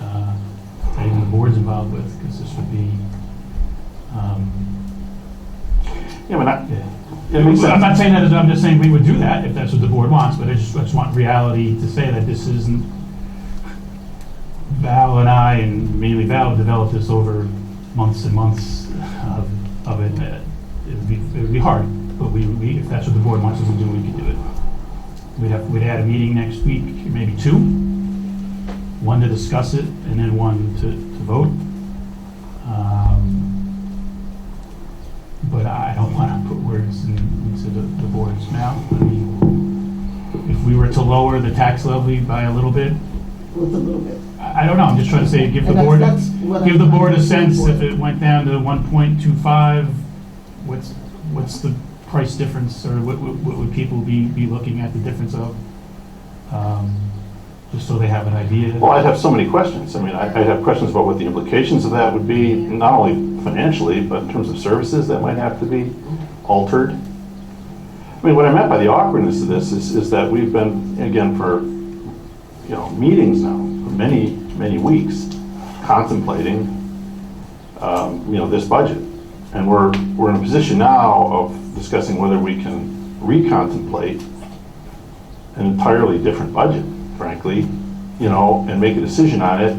that even the board's involved with, because this would be. Yeah, but It makes sense. I'm not saying that, I'm just saying we would do that if that's what the board wants, but I just want reality to say that this isn't, Val and I, and mainly Val, developed this over months and months of it. It would be hard, but we if that's what the board wants us to do, we could do it. We'd add a meeting next week, maybe two, one to discuss it, and then one to vote. But I don't want to put words into the board's mouth. I mean, if we were to lower the tax levy by a little bit, With a little bit. I don't know, I'm just trying to say, give the And board that's what a I'm sense, for. if it went down to 1.25, what's the price difference, or what would people be looking at the difference of? Just so they have an idea. Well, I'd have so many questions. I'd have questions about what the implications of that would be, not only financially, but in terms of services that might have to be altered. What I meant by the awkwardness of this is that we've been, again, for meetings now, for many, many weeks, contemplating, this budget. And we're in a position now of discussing whether we can recontemplate an entirely different budget, frankly, and make a decision on it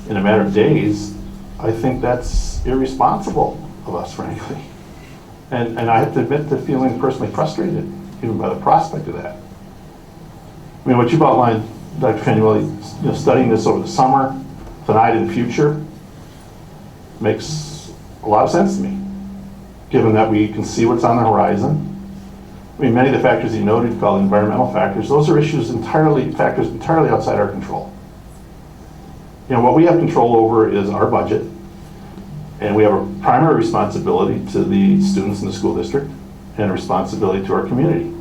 in a matter of days, I think that's irresponsible of us, frankly. And I have to admit to feeling personally frustrated, even by the prospect of that. I mean, what you've outlined, Dr. Canuelli, studying this over the summer, tonight in the future, makes a lot of sense to me, given that we can see what's on the horizon. I mean, many of the factors you noted, called environmental factors, those are factors entirely outside our control. What we have control over is our budget, and we have a primary responsibility to the students in the school district and a responsibility to our community.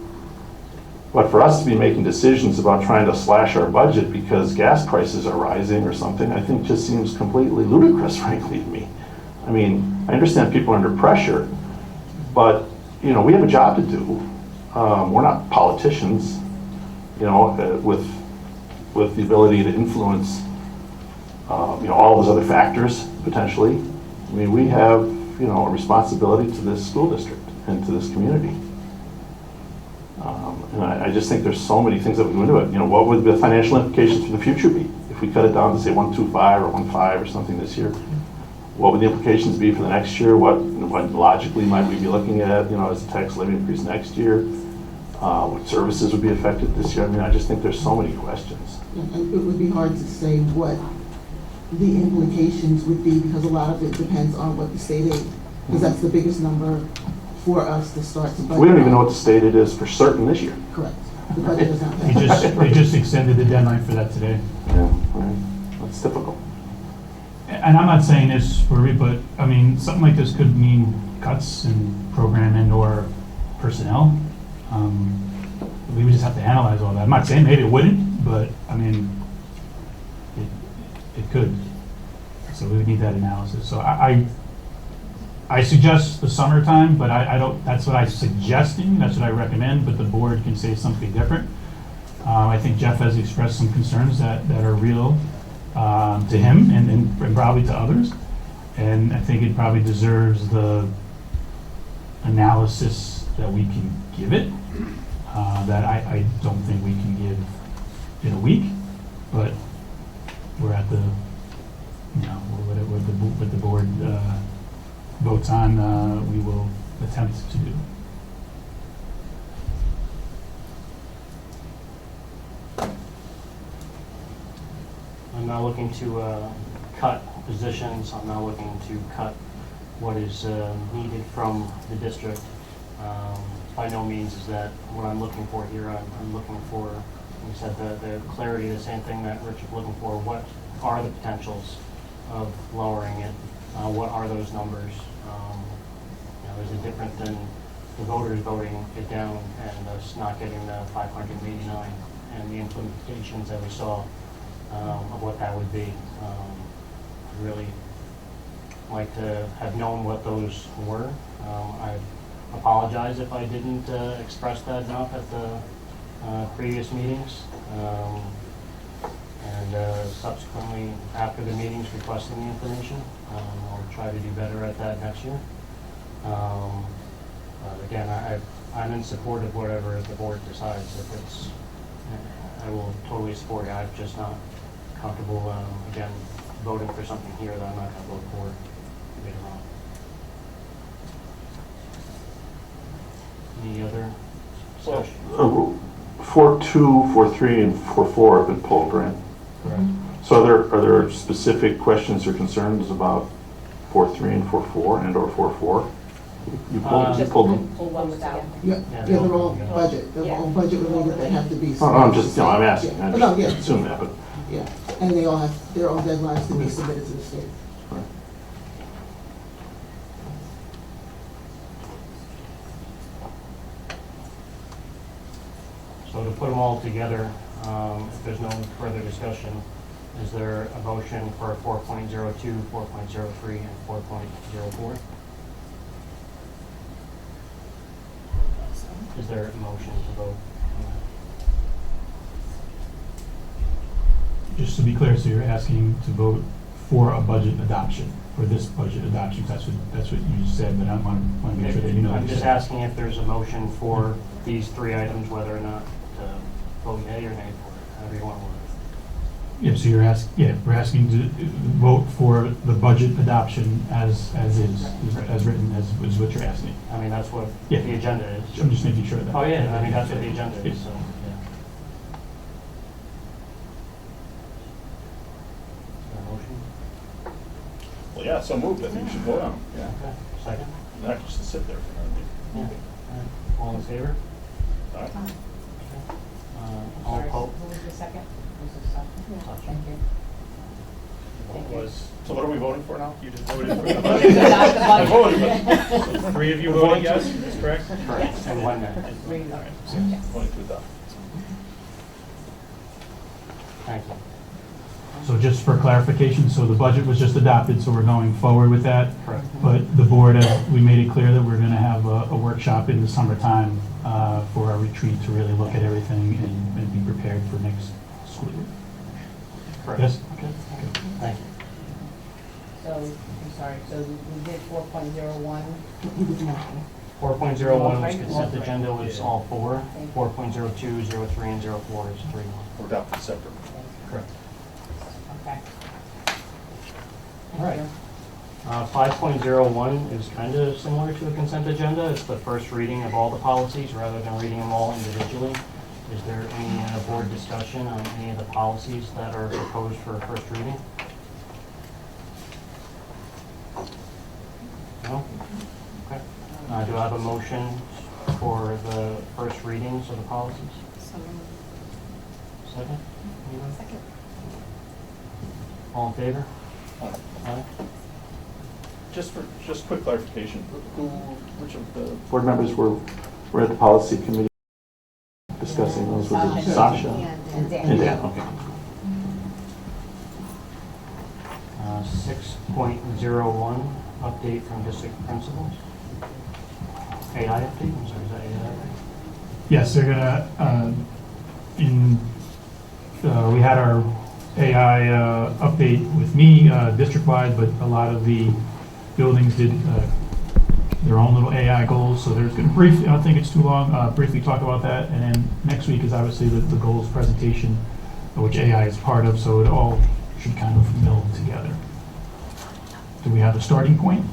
But for us to be making decisions about trying to slash our budget because gas prices are rising or something, I think just seems completely ludicrous, frankly, to me. I mean, I understand people are under pressure, but, we have a job to do. We're not politicians, with the ability to influence, all those other factors, potentially. I mean, we have, a responsibility to this school district and to this community. And I just think there's so many things that would go into it. What would the financial implications for the future be? If we cut it down to, say, 125 or 15 or something this year, what would the implications be for the next year? What logically might we be looking at, as a tax levy increase next year? What services would be affected this year? I mean, I just think there's so many questions. And it would be hard to say what the implications would be, because a lot of it depends on what the state aid, because that's the biggest number for us to start to budget. We don't even know what the state aid is for certain this year. Correct. The budget is not. They just extended the deadline for that today. Yeah, right. That's difficult. And I'm not saying this for it, but I mean, something like this could mean cuts in program and or personnel. We would just have to analyze all that. I'm not saying maybe it wouldn't, but I mean, it could. So we would need that analysis. So I suggest the summertime, but I don't, that's what I'm suggesting, that's what I recommend, but the board can say something different. I think Jeff has expressed some concerns that are real to him and probably to others. And I think it probably deserves the analysis that we can give it, that I don't think we can give in a week, but we're at the, what the board votes on, we will attempt to do. I'm not looking to cut positions. I'm not looking to cut what is needed from the district. By no means is that what I'm looking for here. I'm looking for, like I said, the clarity, the same thing that Rich is looking for. What are the potentials of lowering it? What are those numbers? Is it different than the voters voting it down and us not getting the 589 and the implementations that we saw of what that would be? I'd really like to have known what those were. I apologize if I didn't express that enough at the previous meetings. And subsequently, after the meetings, requesting the information. I'll try to do better at that next year. Again, I'm in support of whatever the board decides. If it's, I will totally support it. I'm just not comfortable, again, voting for something here that I'm not going to vote for later on. Any other discussion? 4.2, 4.3, and 4.4 have been pulled, right? Correct. So are there specific questions or concerns about 4.3 and 4.4 and or 4.4? You pulled them. Pull one without. Yeah, they're all budget, they're all budget related, they have to be. Oh, I'm just, I'm asking. Yeah. I No, yeah. just assume that, but. Yeah, and they all have their own deadlines to be submitted to the state. Right. So to put them all together, if there's no further discussion, is there a motion for 4.02, 4.03, and 4.04? Is there a motion to vote? Just to be clear, so you're asking to vote for a budget adoption, for this budget adoption, that's what you said, but I want to make sure that you know. I'm just asking if there's a motion for these three items, whether or not to vote yea or nay for it, however you want to word Yeah, so we're asking to vote for the budget adoption as written, is what you're asking. I mean, that's what Yeah. the agenda is. I'm just making sure that. Oh, yeah, I mean, that's what the agenda is, so, yeah. Is there a motion? Well, yeah, so moved, I think you should vote on it, yeah. Okay, second? Not just to sit there for Yeah. All right. All in favor? All right. All Sorry, opposed? who was the second? Was it Sasha? Sasha. Thank you. Thank you. So what are we voting for now? You just voted for Voted to adopt the I voted, budget. but three of you voted yes, is correct? Correct, and one no. Three All right, votes. so Yes. voting to adopt. Thank you. So just for clarification, so the budget was just adopted, so we're going forward with that. Correct. But the board, we made it clear that we're gonna have a workshop in the summertime for our retreat to really look at everything and be prepared for next school year. Correct. Yes? Okay, thank you. So, I'm sorry, so we did 4.01. He was not. 4.01 was consent agenda, was all four. 4.02, 03, and 04 is 3-1. We're adopted separate. Correct. Okay. All right. 5.01 is kind of similar to a consent agenda. It's the first reading of all the policies rather than reading them all individually. Is there any board discussion on any of the policies that are proposed for first reading? No? Okay. Do I have a motion for the first readings of the policies? Second? Anyone? Second. All in favor? Aye. Just quick clarification, which of the, Board members were at the policy committee discussing those. Was it Sasha? And Dan. And Dan, okay. 6.01, update from district principals. AI update, I'm sorry, is that AI? Yes, they're gonna, we had our AI update with me district-wide, but a lot of the buildings did their own little AI goals, so there's gonna briefly, I don't think it's too long, briefly talk about that, and then next week is obviously the goals presentation, which AI is part of, so it all should kind of meld together. Do we have a starting point?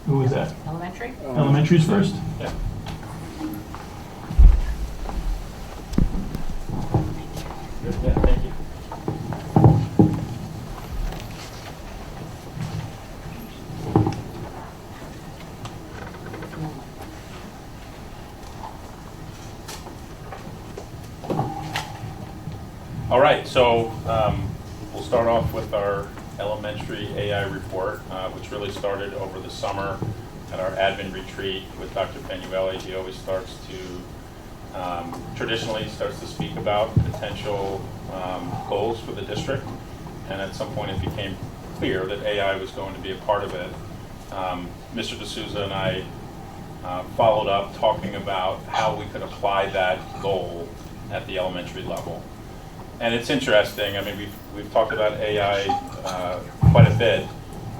Who is that? Elementary? Elementary's first? yeah. Good, yeah, thank you. All right, so we'll start off with our elementary AI report, which really started over the summer at our admin retreat with Dr. Penueli. He always starts to, traditionally starts to speak about potential goals for the district, and at some point it became clear that AI was going to be a part of it. Mr. D'Souza and I followed up talking about how we could apply that goal at the elementary level. And it's interesting, I mean, we've talked about AI quite a bit.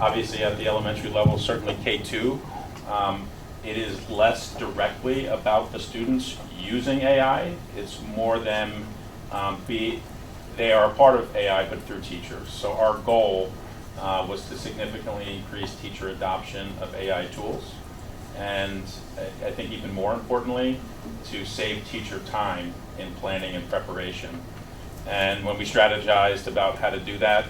Obviously at the elementary level, certainly K2, it is less directly about the students using AI. It's more them, they are a part of AI, but through teachers. So our goal was to significantly increase teacher adoption of AI tools. And I think even more importantly, to save teacher time in planning and preparation. And when we strategized about how to do that,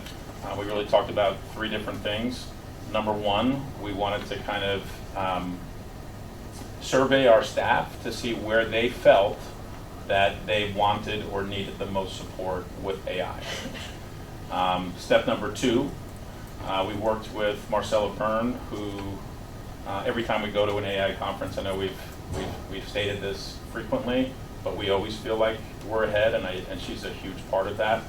we really talked about three different things. Number one, we wanted to kind of survey our staff to see where they felt that they wanted or needed the most support with AI. Step number two, we worked with Marcella Pern, who every time we go to an AI conference, I know we've stated this frequently, but we always feel like we're ahead, and she's a huge part of that.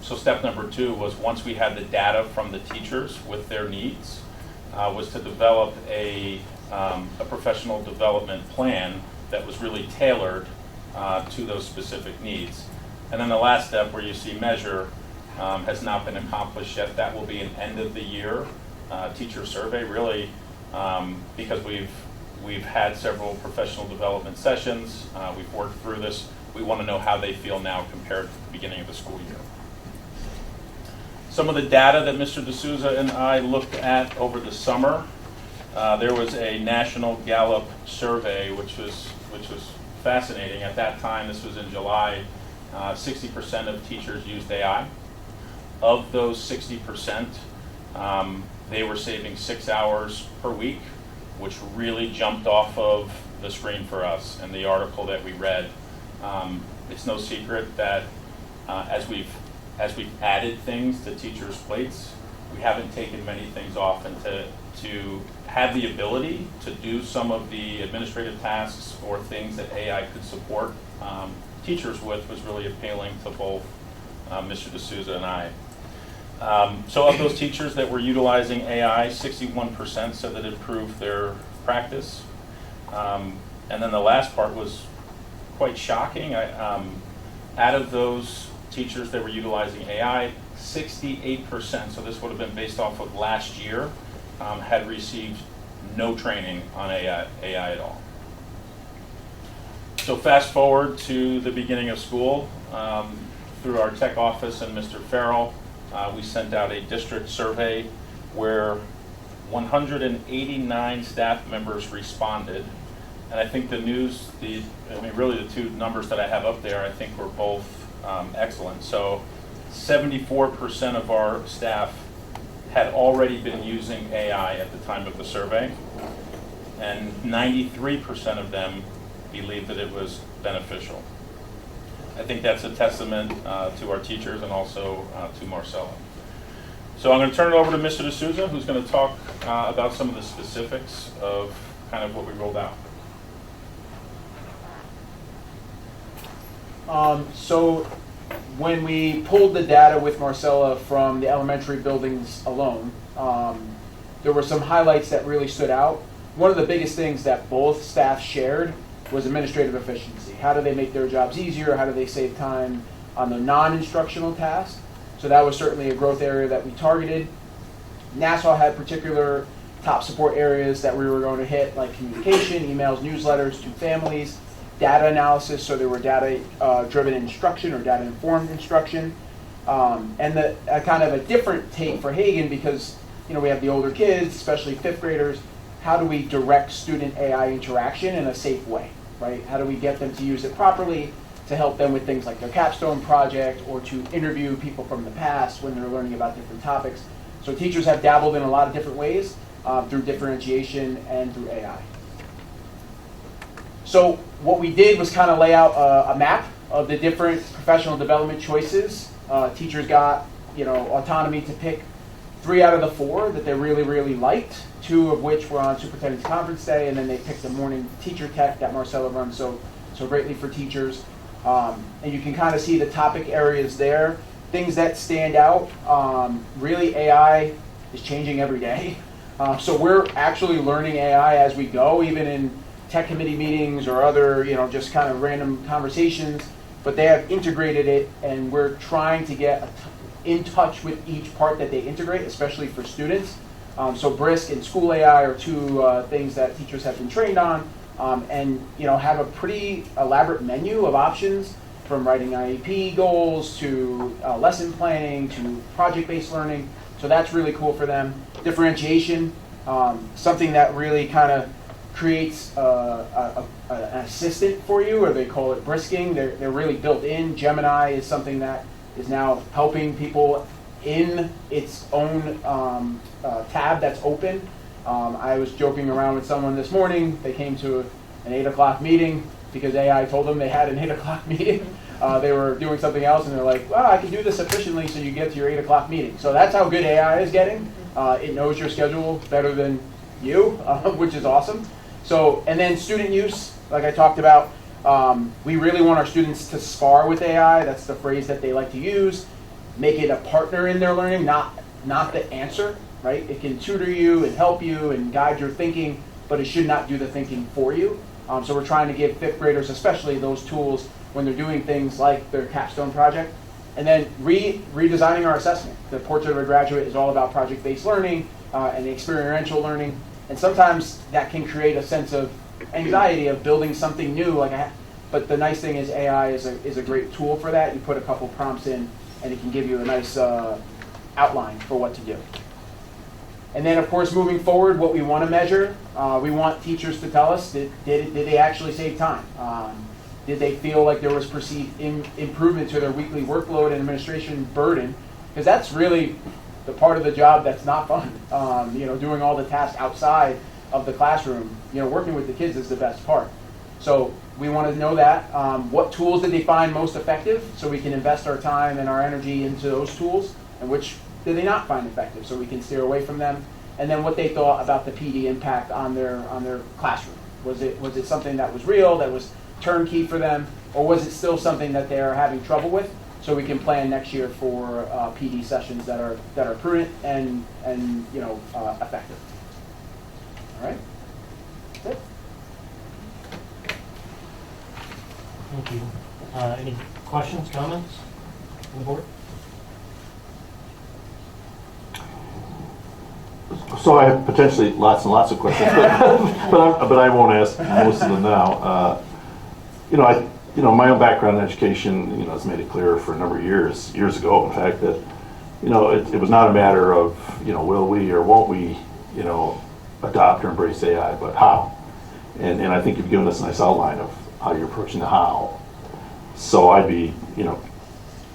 So step number two was, once we had the data from the teachers with their needs, was to develop a professional development plan that was really tailored to those specific needs. And then the last step, where you see measure, has not been accomplished yet. That will be an end of the year teacher survey, really, because we've had several professional development sessions. We've worked through this. We want to know how they feel now compared to the beginning of the school year. Some of the data that Mr. D'Souza and I looked at over the summer, there was a national Gallup survey, which was fascinating. At that time, this was in July, 60% of teachers used AI. Of those 60%, they were saving 6 hours per week, which really jumped off of the screen for us in the article that we read. It's no secret that as we've added things to teachers' plates, we haven't taken many things off, and to have the ability to do some of the administrative tasks or things that AI could support teachers with was really appealing to both Mr. D'Souza and I. So of those teachers that were utilizing AI, 61% said that it improved their practice. And then the last part was quite shocking. Out of those teachers that were utilizing AI, 68%, so this would have been based off of last year, had received no training on AI at all. So fast forward to the beginning of school, through our tech office and Mr. Farrell, we sent out a district survey where 189 staff members responded. And I think really the two numbers that I have up there, I think were both excellent. So 74% of our staff had already been using AI at the time of the survey, and 93% of them believed that it was beneficial. I think that's a testament to our teachers and also to Marcella. So I'm going to turn it over to Mr. D'Souza, who's going to talk about some of the specifics of kind of what we rolled out. So when we pulled the data with Marcella from the elementary buildings alone, there were some highlights that really stood out. One of the biggest things that both staff shared was administrative efficiency. How do they make their jobs easier? How do they save time on the non-instructional tasks? So that was certainly a growth area that we targeted. Nassau had particular top support areas that we were going to hit, like communication, emails, newsletters to families, data analysis, so there were data-driven instruction or data-informed instruction. And a kind of a different take for Hagen, because we have the older kids, especially fifth graders. How do we direct student AI interaction in a safe way, right? How do we get them to use it properly to help them with things like their capstone project or to interview people from the past when they're learning about different topics? So teachers have dabbled in a lot of different ways through differentiation and through AI. So what we did was kind of lay out a map of the different professional development choices. Teachers got autonomy to pick 3 out of the 4 that they really, really liked, 2 of which were on Superintendent's Conference Day, and then they picked the morning teacher tech that Marcella runs so greatly for teachers. And you can kind of see the topic areas there. Things that stand out, really AI is changing every day. So we're actually learning AI as we go, even in tech committee meetings or other, just kind of random conversations. But they have integrated it, and we're trying to get in touch with each part that they integrate, especially for students. So Brisk and School AI are 2 things that teachers have been trained on, and have a pretty elaborate menu of options, from writing IEP goals to lesson planning to project-based learning. So that's really cool for them. Differentiation, something that really kind of creates an assistant for you, or they call it brisking. They're really built in. Gemini is something that is now helping people in its own tab that's open. I was joking around with someone this morning. They came to an 8 o'clock meeting because AI told them they had an 8 o'clock meeting. They were doing something else, and they're like, well, I can do this efficiently so you get to your 8 o'clock meeting. So that's how good AI is getting. It knows your schedule better than you, which is awesome. So, and then student use, like I talked about, we really want our students to spar with AI. That's the phrase that they like to use. Make it a partner in their learning, not the answer, right? It can tutor you and help you and guide your thinking, but it should not do the thinking for you. So we're trying to give 5th graders especially those tools when they're doing things like their capstone project. And then redesigning our assessment. The Portrait of a Graduate is all about project-based learning and experiential learning. And sometimes that can create a sense of anxiety of building something new. But the nice thing is AI is a great tool for that. You put a couple prompts in, and it can give you a nice outline for what to do. And then, of course, moving forward, what we want to measure, we want teachers to tell us, did they actually save time? Did they feel like there was perceived improvement to their weekly workload and administration burden? Because that's really the part of the job that's not fun. Doing all the tasks outside of the classroom, working with the kids is the best part. So we want to know that. What tools did they find most effective, so we can invest our time and our energy into those tools, and which did they not find effective, so we can steer away from them. And then what they thought about the PD impact on their classroom. Was it something that was real, that was turnkey for them, or was it still something that they're having trouble with? So we can plan next year for PD sessions that are prudent and effective. All right. That's it. Thank you. Any questions, comments from the board? So I have potentially lots and lots of questions, but I won't ask most of them now. My own background in education, has made it clear for a number of years ago, in fact, that, it was not a matter of, will we or won't we, adopt or embrace AI, but how. And I think you've given us a nice outline of how you're approaching the how. So I'd be,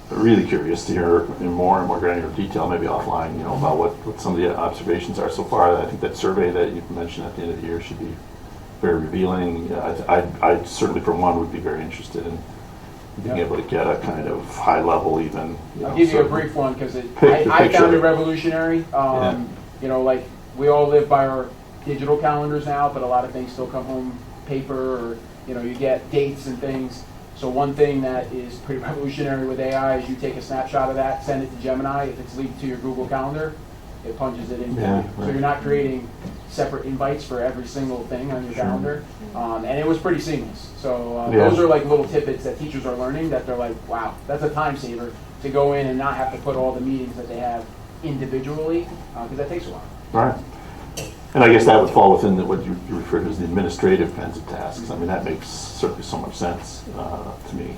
really curious to hear in more and more granular detail, maybe offline, about what some of the observations are so far. I think that survey that you mentioned at the end of the year should be very revealing. I certainly, for one, would be very interested in being able to get a kind of high level, even. I'll give you a brief one because I picture. found it revolutionary. Like we all live by our digital calendars now, but a lot of things still come home paper, or you get dates and things. So one thing that is pretty revolutionary with AI is you take a snapshot of that, send it to Gemini. If it's linked to your Google Calendar, it punches it in. Yeah, right. So you're not creating separate invites for every single thing on your calendar. And it was pretty seamless. So those are like little tidbits that teachers are learning that they're like, wow, that's a time saver to go in and not have to put all the meetings that they have individually, because that takes a while. Right. And I guess that would fall within what you refer to as the administrative kinds of tasks. I mean, that makes certainly so much sense to me.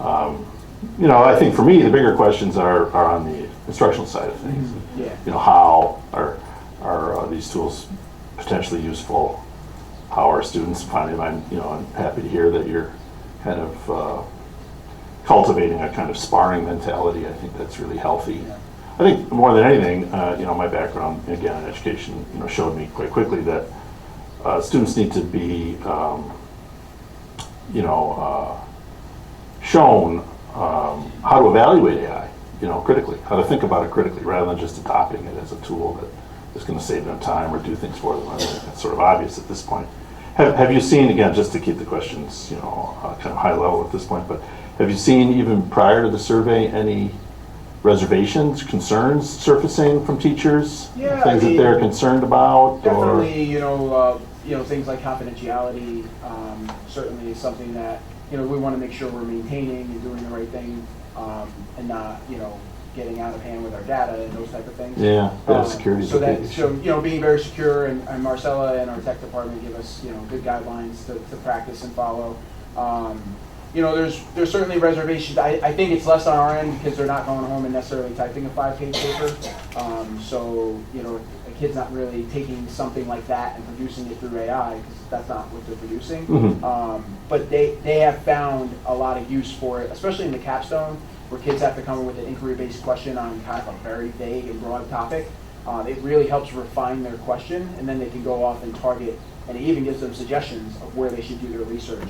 I think for me, the bigger questions are on the instructional side of things. Yeah. How are these tools potentially useful? How are students finding them? I'm happy to hear that you're kind of cultivating a kind of sparring mentality. I think that's really healthy. Yeah. I think more than anything, my background, again, in education, showed me quite quickly that students need to be, shown how to evaluate AI, critically, how to think about it critically, rather than just adopting it as a tool that is going to save them time or do things for them. I think that's sort of obvious at this point. Have you seen, again, just to keep the questions, kind of high level at this point, but have you seen, even prior to the survey, any reservations, concerns surfacing from teachers? Yeah, things that they're concerned about? Definitely, things like confidentiality certainly is something that we want to make sure we're maintaining and doing the right thing, and not getting out of hand with our data and those type of things. Yeah, data security is a big issue. So being very secure, and Marcella and our tech department give us good guidelines to practice and follow. There's certainly reservations. I think it's less on our end because they're not going home and necessarily typing a 5-page paper. So a kid's not really taking something like that and producing it through AI, because that's not what they're producing. But they have found a lot of use for it, especially in the capstone, where kids have to come up with an inquiry-based question on kind of a very vague and broad topic. It really helps refine their question, and then they can go off and target, and it even gives them suggestions of where they should do their research.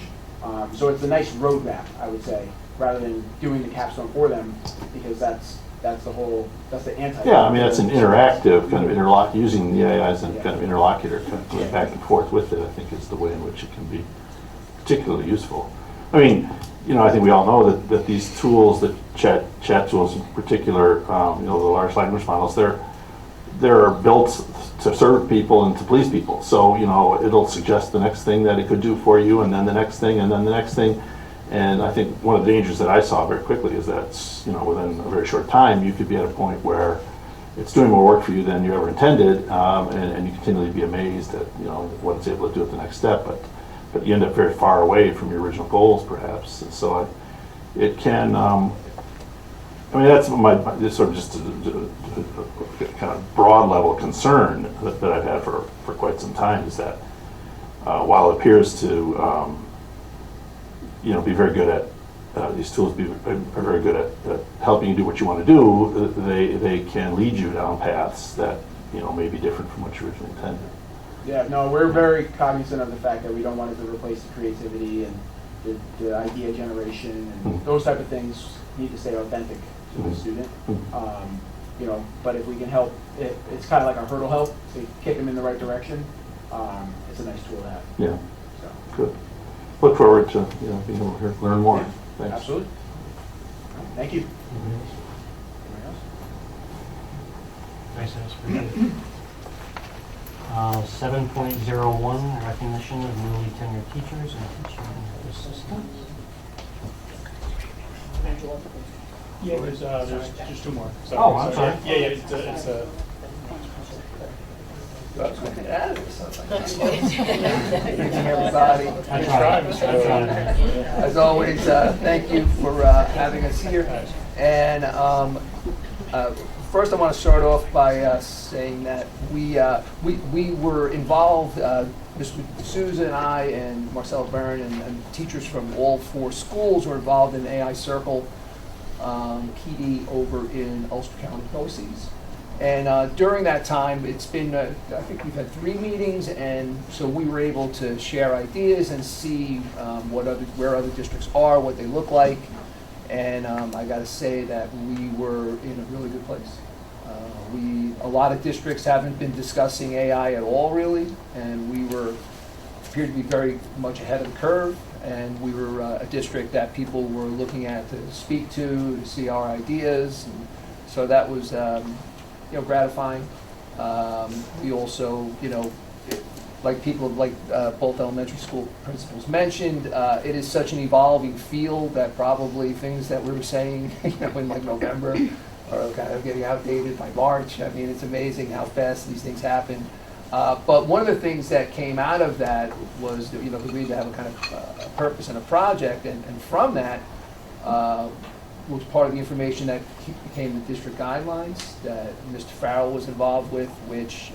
So it's a nice roadmap, I would say, rather than doing the capstone for them, because that's the anti. Yeah, I mean, that's an interactive kind of using the AI as a kind of interlocutor, kind of going back and forth with it, I think is the way in which it can be particularly useful. I mean, I think we all know that these tools, the chat tools in particular, the large language models, they're built to serve people and to please people. So, it'll suggest the next thing that it could do for you, and then the next thing, and then the next thing. And I think one of the dangers that I saw very quickly is that, within a very short time, you could be at a point where it's doing more work for you than you ever intended, and you continually be amazed at, what it's able to do at the next step. But you end up very far away from your original goals, perhaps. And so it can, I mean, that's this sort of just a kind of broad level concern that I've had for quite some time is that while it appears to be very good at these tools are very good at helping you do what you want to do, they can lead you down paths that may be different from what you originally intended. Yeah, no, we're very cognizant of the fact that we don't want it to replace the creativity and the idea generation and those type of things need to stay authentic to the student. But if we can help, it's kind of like a hurdle help to kick them in the right direction. It's a nice tool to have. Yeah. So. Good. Look forward to being able to learn more. Yeah, Thanks. absolutely. Thank you. Nice, appreciate it. 7.01, recognition of newly tenured teachers and teaching assistants. Yeah, there's just two more. Oh, I'm sorry. Yeah, it's a. Everybody. As always, thank you for having us here. And first, I want to start off by saying that we were involved. Susan and I and Marcella Byrne and teachers from all 4 schools were involved in AI Circle PD over in Ulster County BOCES. And during that time, it's been, I think we've had 3 meetings, and so we were able to share ideas and see where other districts are, what they look like. And I got to say that we were in a really good place. A lot of districts haven't been discussing AI at all, really, and we appeared to be very much ahead of the curve. And we were a district that people were looking at to speak to see our ideas. And so that was, gratifying. We also, like both elementary school principals mentioned, it is such an evolving field that probably things that we were saying, in like November are kind of getting outdated by March. I mean, it's amazing how fast these things happen. But one of the things that came out of that was, we agreed to have a kind of a purpose and a project, and from that was part of the information that became the district guidelines that Mr. Farrell was involved with, which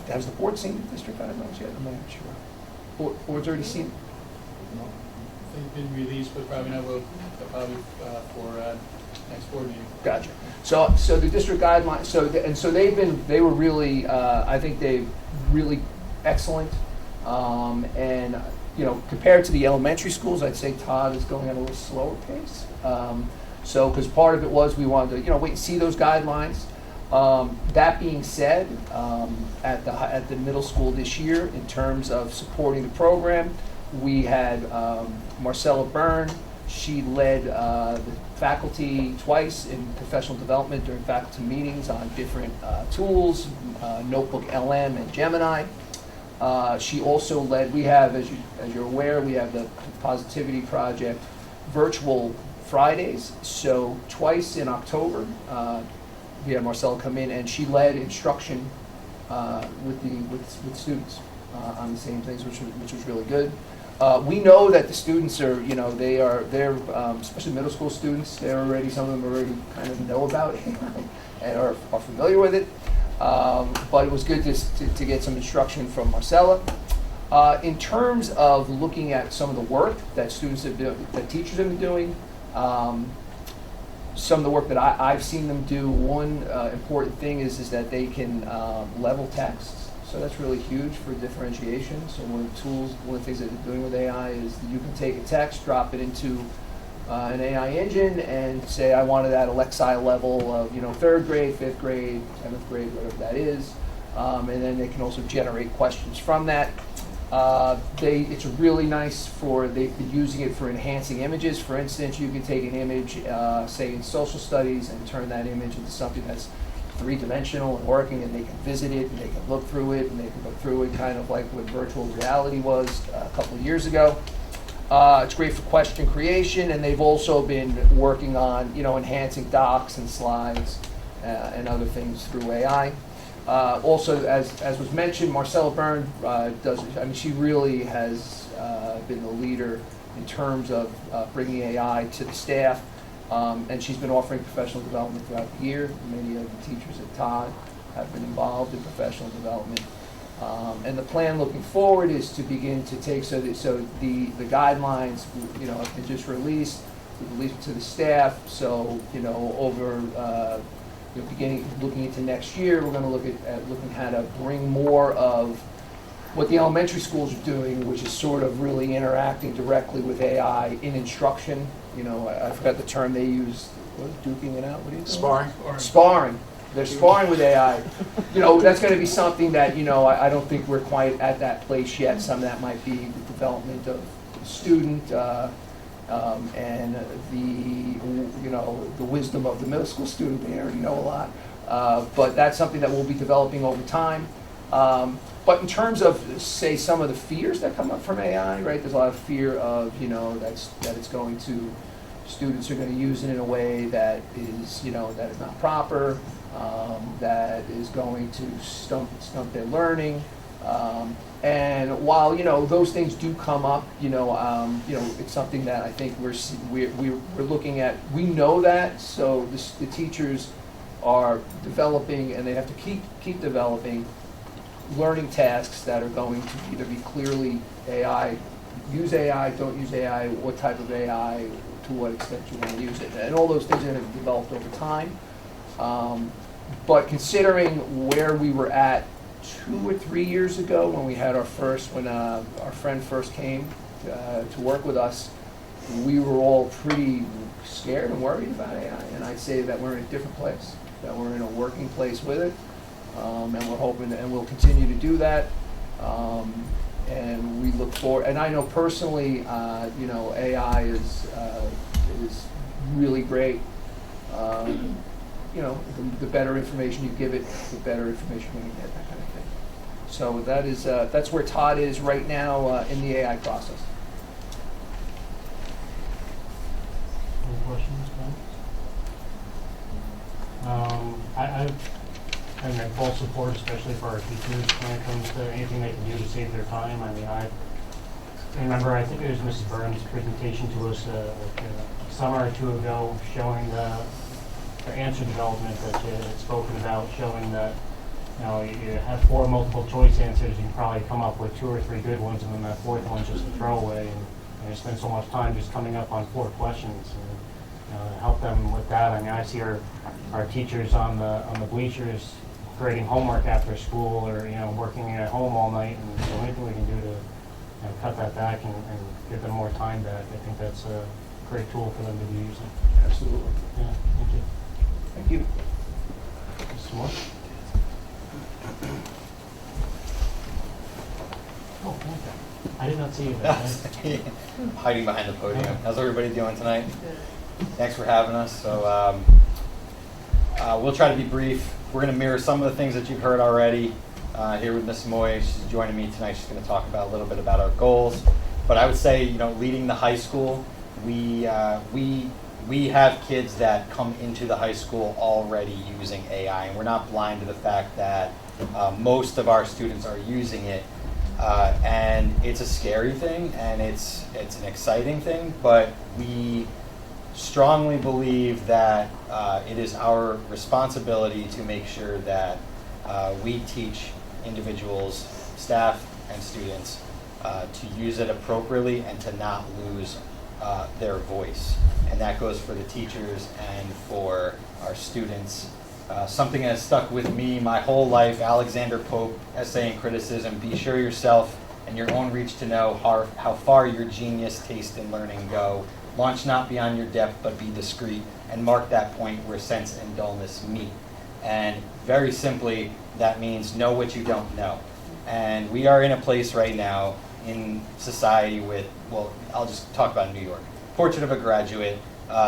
has the board seen the district guidelines yet? I'm not sure. Board's already seen it? They've been released, but probably not for next board meeting. Gotcha. So the district guidelines. So they were really. I think they're really excellent. And compared to the elementary schools, I'd say Todd is going at a little slower pace. Because part of it was we wanted to wait and see those guidelines. That being said, at the middle school this year, in terms of supporting the program, we had Marcella Byrne. She led the faculty twice in professional development during faculty meetings on different tools, Notebook LM and Gemini. She also led, we have, as you're aware, we have the Positivity Project virtual Fridays. So twice in October, we had Marcella come in and she led instruction with students on the same things, which was really good. We know that the students are, they're especially middle school students. Some of them already kind of know about it and are familiar with it. But it was good to get some instruction from Marcella. In terms of looking at some of the work that that teachers have been doing, some of the work that I've seen them do, one important thing is that they can level text. So that's really huge for differentiation. So one of the things that they're doing with AI is that you can take a text, drop it into an AI engine, and say, I wanted at a Lexile level of 3rd grade, 5th grade, 7th grade, whatever that is. And then they can also generate questions from that. It's really nice they've been using it for enhancing images. For instance, you can take an image, say in social studies, and turn that image into something that's 3-dimensional and working, and they can visit it, and they can look through it, and they can look through it kind of like what virtual reality was a couple of years ago. It's great for question creation, and they've also been working on, enhancing docs and slides and other things through AI. Also, as was mentioned, Marcella Byrne she really has been the leader in terms of bringing AI to the staff. And she's been offering professional development throughout the year. Many of the teachers at Todd have been involved in professional development. And the plan looking forward is to begin to take, so the guidelines, have been just released, we've released to the staff. So, over, beginning, looking into next year, we're going to look at looking how to bring more of what the elementary schools are doing, which is sort of really interacting directly with AI in instruction. I forgot the term they use, duking it out, what do you call it? Sparring. They're sparring with AI. That's going to be something that, I don't think we're quite at that place yet. Some of that might be the development of the student and the wisdom of the middle school student. They already know a lot. But that's something that we'll be developing over time. But in terms of, say, some of the fears that come up from AI, right? There's a lot of fear of, that it's going to, students are going to use it in a way that is, that is not proper, that is going to stump their learning. And while, those things do come up, it's something that I think we're looking at. We know that, so the teachers are developing, and they have to keep developing learning tasks that are going to either be clearly AI, use AI, don't use AI, what type of AI, to what extent you want to use it. And all those things are going to be developed over time. But considering where we were at 2 or 3 years ago when we had when our friend first came to work with us, we were all pretty scared and worried about AI. And I'd say that we're in a different place, that we're in a working place with it. And we're hoping, and we'll continue to do that. And we look forward. And I know personally, AI is really great. The better information you give it, the better information we can get, that kind of thing. So that's where Todd is right now in the AI process. Any questions, comments? I'm in full support, especially for our teachers when it comes to anything they can do to save their time. I mean, I remember, I think it was Mrs. Burns' presentation to us like a summer or two ago, showing the answer development that you had spoken about, showing that you have 4 multiple choice answers, you can probably come up with 2 or 3 good ones, and then that 4th one's just a throwaway. And you spend so much time just coming up on 4 questions. And, help them with that. I mean, I see our teachers on the bleachers grading homework after school, or working at home all night, and so anything we can do to cut that back and give them more time back, I think that's a great tool for them to be using. Absolutely. Yeah, thank you. Thank you. Some more? Oh, okay. I did not see you there. Hiding behind the podium. How's everybody doing tonight? Thanks for having us. So we'll try to be brief. We're going to mirror some of the things that you've heard already here with Ms. Moy. She's joining me tonight. She's going to talk about a little bit about our goals. But I would say, leading the high school, we have kids that come into the high school already using AI, and we're not blind to the fact that most of our students are using it. And it's a scary thing, and it's an exciting thing, but we strongly believe that it is our responsibility to make sure that we teach individuals, staff, and students to use it appropriately and to not lose their voice. And that goes for the teachers and for our students. Something that has stuck with me my whole life, Alexander Pope, Essay and Criticism: be sure yourself and your own reach to know how far your genius, taste, and learning go. Launch not beyond your depth, but be discreet, and mark that point where sense and dullness meet. And very simply, that means know what you don't know. And we are in a place right now in society with, well, I'll just talk about New York. Portrait of a Graduate,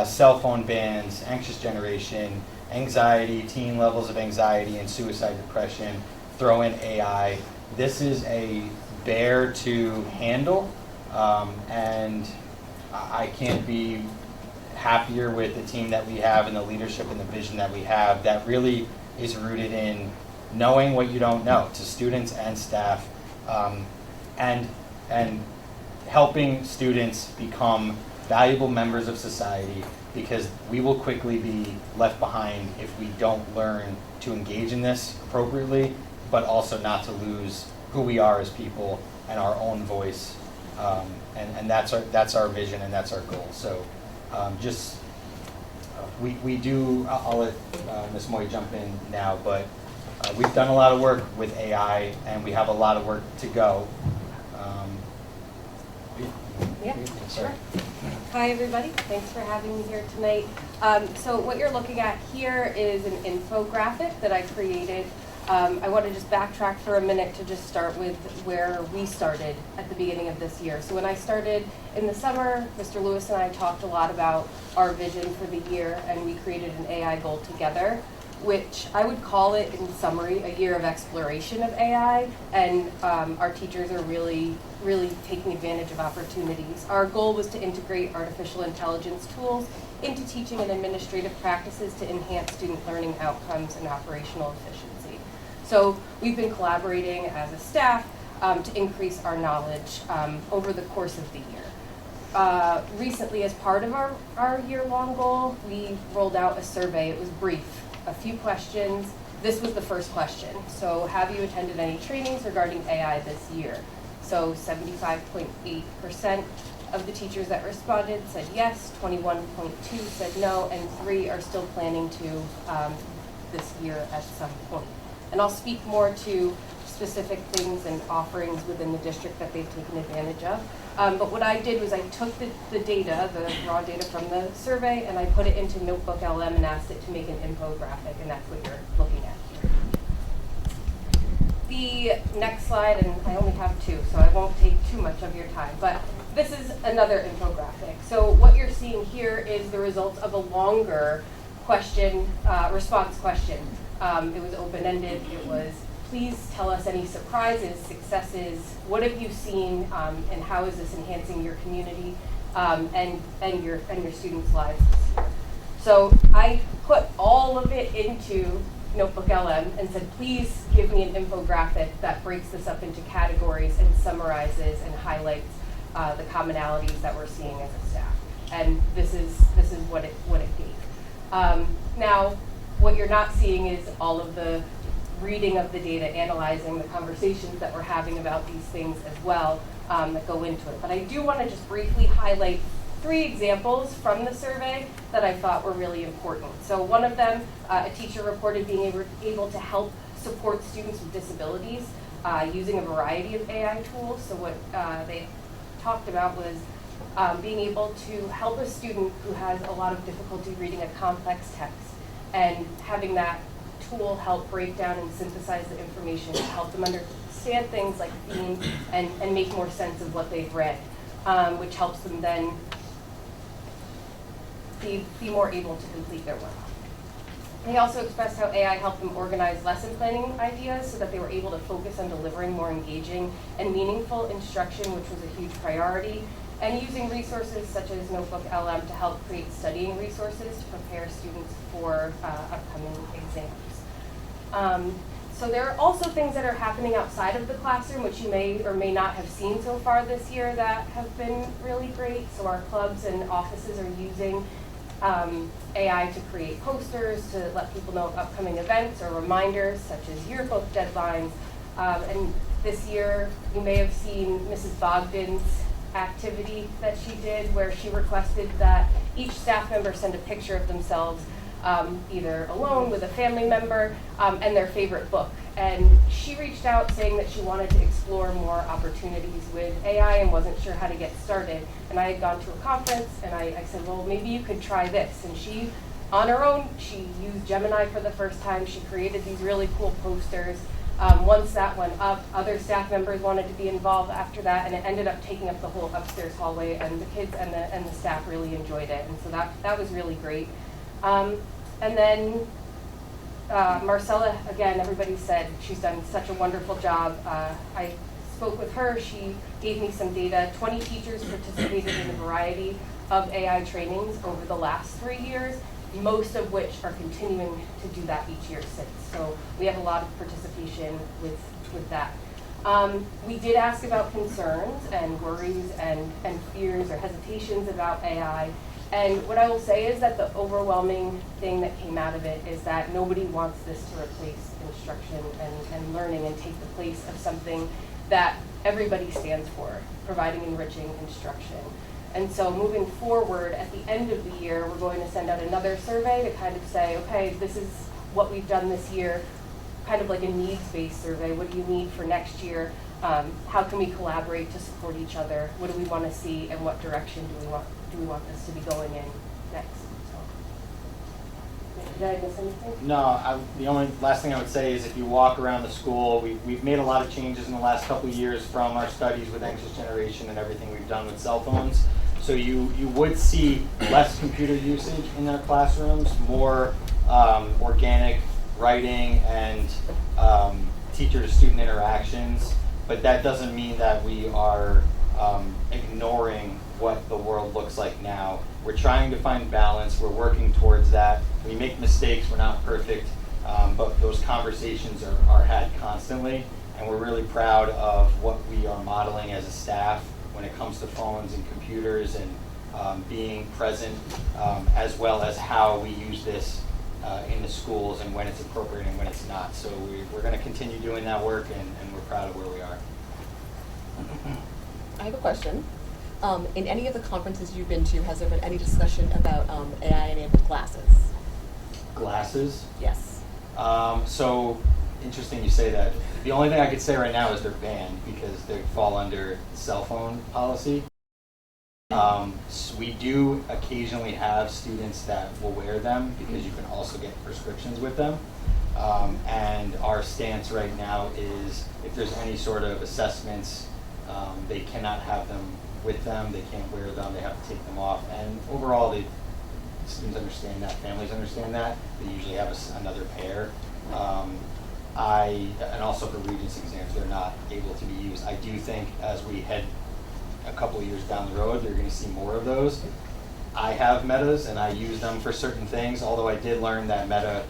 cell phone bans, anxious generation, anxiety, teen levels of anxiety and suicide, depression, throw in AI. This is a bear to handle, and I can't be happier with the team that we have and the leadership and the vision that we have that really is rooted in knowing what you don't know to students and staff, and helping students become valuable members of society because we will quickly be left behind if we don't learn to engage in this appropriately, but also not to lose who we are as people and our own voice. And that's our vision and that's our goal. So we do, I'll let Ms. Moy jump in now, but we've done a lot of work with AI and we have a lot of work to go. Yeah, sure. Hi, everybody. Thanks for having me here tonight. So what you're looking at here is an infographic that I created. I want to just backtrack for a minute to just start with where we started at the beginning of this year. So when I started in the summer, Mr. Lewis and I talked a lot about our vision for the year, and we created an AI goal together, which I would call it, in summary, a year of exploration of AI, and our teachers are really taking advantage of opportunities. Our goal was to integrate artificial intelligence tools into teaching and administrative practices to enhance student learning outcomes and operational efficiency. So we've been collaborating as a staff to increase our knowledge over the course of the year. Recently, as part of our year-long goal, we rolled out a survey. It was brief, a few questions. This was the first question. So have you attended any trainings regarding AI this year? So 75.8% of the teachers that responded said yes, 21.2 said no, and 3 are still planning to this year at some point. And I'll speak more to specific things and offerings within the district that they've taken advantage of. But what I did was I took the data, the raw data from the survey, and I put it into Notebook LM and asked it to make an infographic, and that's what you're looking at here. The next slide, and I only have 2, so I won't take too much of your time, but this is another infographic. So what you're seeing here is the results of a longer question, response question. It was open-ended. It was, please tell us any surprises, successes, what have you seen, and how is this enhancing your community and your students' lives this year. So I put all of it into Notebook LM and said, please give me an infographic that breaks this up into categories and summarizes and highlights the commonalities that we're seeing as a staff. And this is what it gave. Now, what you're not seeing is all of the reading of the data, analyzing the conversations that we're having about these things as well that go into it. But I do want to just briefly highlight 3 examples from the survey that I thought were really important. So one of them, a teacher reported being able to help support students with disabilities using a variety of AI tools. So what they talked about was being able to help a student who has a lot of difficulty reading a complex text and having that tool help break down and synthesize the information to help them understand things like themes and make more sense of what they've read, which helps them then be more able to complete their work. They also expressed how AI helped them organize lesson planning ideas so that they were able to focus on delivering more engaging and meaningful instruction, which was a huge priority, and using resources such as Notebook LM to help create studying resources to prepare students for upcoming exams. So there are also things that are happening outside of the classroom, which you may or may not have seen so far this year that have been really great. So our clubs and offices are using AI to create posters to let people know of upcoming events or reminders such as yearbook deadlines. And this year, you may have seen Mrs. Bogdan's activity that she did where she requested that each staff member send a picture of themselves either alone with a family member and their favorite book. And she reached out saying that she wanted to explore more opportunities with AI and wasn't sure how to get started. And I had gone to a conference and I said, well, maybe you could try this. And she, on her own, she used Gemini for the first time. She created these really cool posters. Once that went up, other staff members wanted to be involved after that, and it ended up taking up the whole upstairs hallway, and the kids and the staff really enjoyed it. And so that was really great. And then Marcella, again, everybody said she's done such a wonderful job. I spoke with her. She gave me some data. 20 teachers participated in a variety of AI trainings over the last 3 years, most of which are continuing to do that each year since. So we have a lot of participation with that. We did ask about concerns and worries and fears or hesitations about AI. And what I will say is that the overwhelming thing that came out of it is that nobody wants this to replace instruction and learning and take the place of something that everybody stands for, providing enriching instruction. And so moving forward, at the end of the year, we're going to send out another survey to kind of say, okay, this is what we've done this year, kind of like a needs-based survey. What do you need for next year? How can we collaborate to support each other? What do we want to see, and what direction do we want this to be going in next? So, did I miss anything? No, the only last thing I would say is if you walk around the school, we've made a lot of changes in the last couple of years from our studies with Anxious Generation and everything we've done with cell phones. So you would see less computer usage in our classrooms, more organic writing and teacher-to-student interactions. But that doesn't mean that we are ignoring what the world looks like now. We're trying to find balance. We're working towards that. We make mistakes. We're not perfect. But those conversations are had constantly. And we're really proud of what we are modeling as a staff when it comes to phones and computers and being present, as well as how we use this in the schools and when it's appropriate and when it's not. So we're going to continue doing that work, and we're proud of where we are. I have a question. In any of the conferences you've been to, has there been any discussion about AI-enabled glasses? Glasses? Yes. So interesting you say that. The only thing I could say right now is they're banned because they fall under cell phone policy. So we do occasionally have students that will wear them because you can also get prescriptions with them. And our stance right now is if there's any sort of assessments, they cannot have them with them, they can't wear them, they have to take them off. And overall, students understand that, families understand that. They usually have another pair. And also for Regents exams, they're not able to be used. I do think as we head a couple of years down the road, you're going to see more of those. I have Metas and I use them for certain things, although I did learn that Meta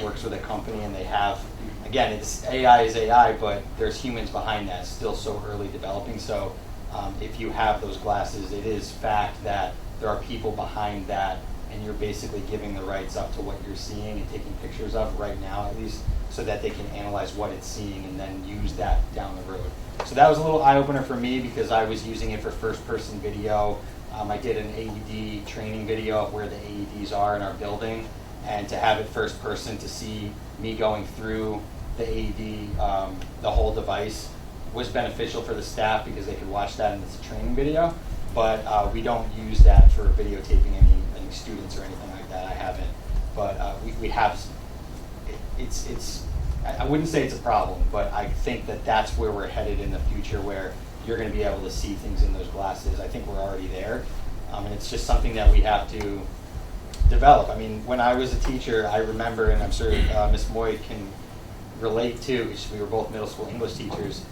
works with a company and they have, again, it's AI is AI, but there's humans behind that, still so early developing. So if you have those glasses, it is fact that there are people behind that and you're basically giving the rights up to what you're seeing and taking pictures of right now at least, so that they can analyze what it's seeing and then use that down the road. So that was a little eye-opener for me because I was using it for first-person video. I did an AED training video of where the AEDs are in our building, and to have it first-person to see me going through the AED, the whole device, was beneficial for the staff because they could watch that and it's a training video. But we don't use that for videotaping any students or anything like that. I haven't. But we have. I wouldn't say it's a problem, but I think that that's where we're headed in the future, where you're going to be able to see things in those glasses. I think we're already there, and it's just something that we have to develop. I mean, when I was a teacher, I remember, and I'm sure Ms. Moy can relate to, because we were both middle school English teachers.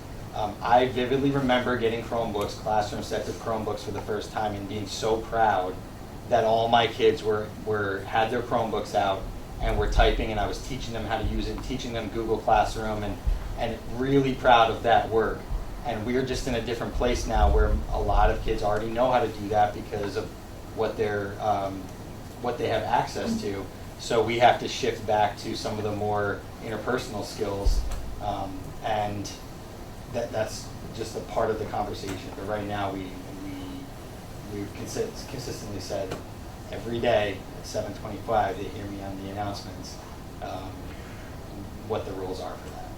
I vividly remember getting Chromebooks, classroom sets of Chromebooks for the first time, and being so proud that all my kids had their Chromebooks out and were typing, and I was teaching them how to use it, and teaching them Google Classroom, and really proud of that work. And we're just in a different place now where a lot of kids already know how to do that because of what they have access to. So we have to shift back to some of the more interpersonal skills, and that's just a part of the conversation. But right now we've consistently said every day at 7:25 they hear me on the announcements what the rules are for that.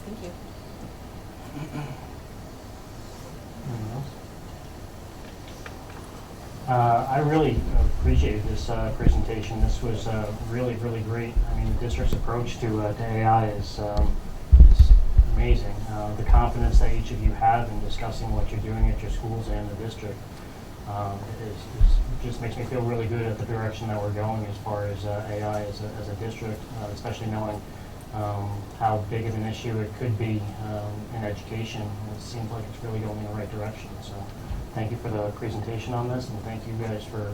Thank you. I really appreciated this presentation. This was really, really great. I mean, the district's approach to AI is amazing. The confidence that each of you have in discussing what you're doing at your schools and the district just makes me feel really good at the direction that we're going as far as AI as a district, especially knowing how big of an issue it could be in education. It seems like it's really going in the right direction. So thank you for the presentation on this, and thank you guys for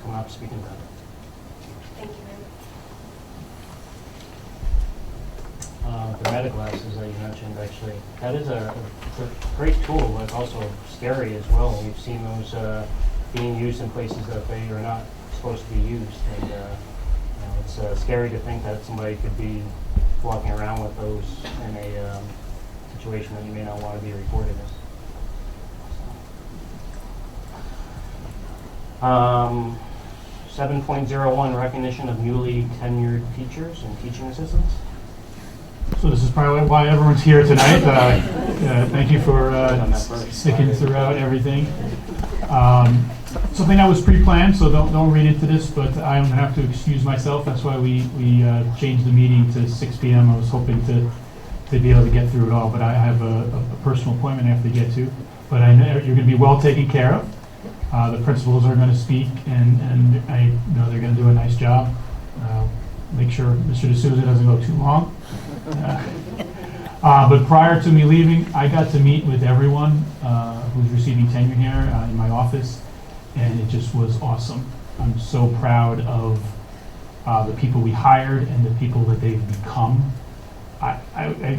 coming up and speaking about it. Thank you very much. The Meta glasses that you mentioned, actually, that is it's a great tool, but it's also scary as well. We've seen those being used in places that they are not supposed to be used. And it's scary to think that somebody could be walking around with those in a situation that you may not want to be reported as. 7.01, recognition of newly tenured teachers and teaching assistants. So this is probably why everyone's here tonight. Thank you for sticking throughout everything. Something that was pre-planned, so don't read into this, but I'm gonna have to excuse myself. That's why we changed the meeting to 6 p.m. I was hoping to be able to get through it all, but I have a personal appointment I have to get to. But I know you're gonna be well taken care of. The principals are gonna speak, and I know they're gonna do a nice job. Make sure Mr. D'Souza doesn't go too long. But prior to me leaving, I got to meet with everyone who's receiving tenure here in my office, and it just was awesome. I'm so proud of the people we hired and the people that they've become. I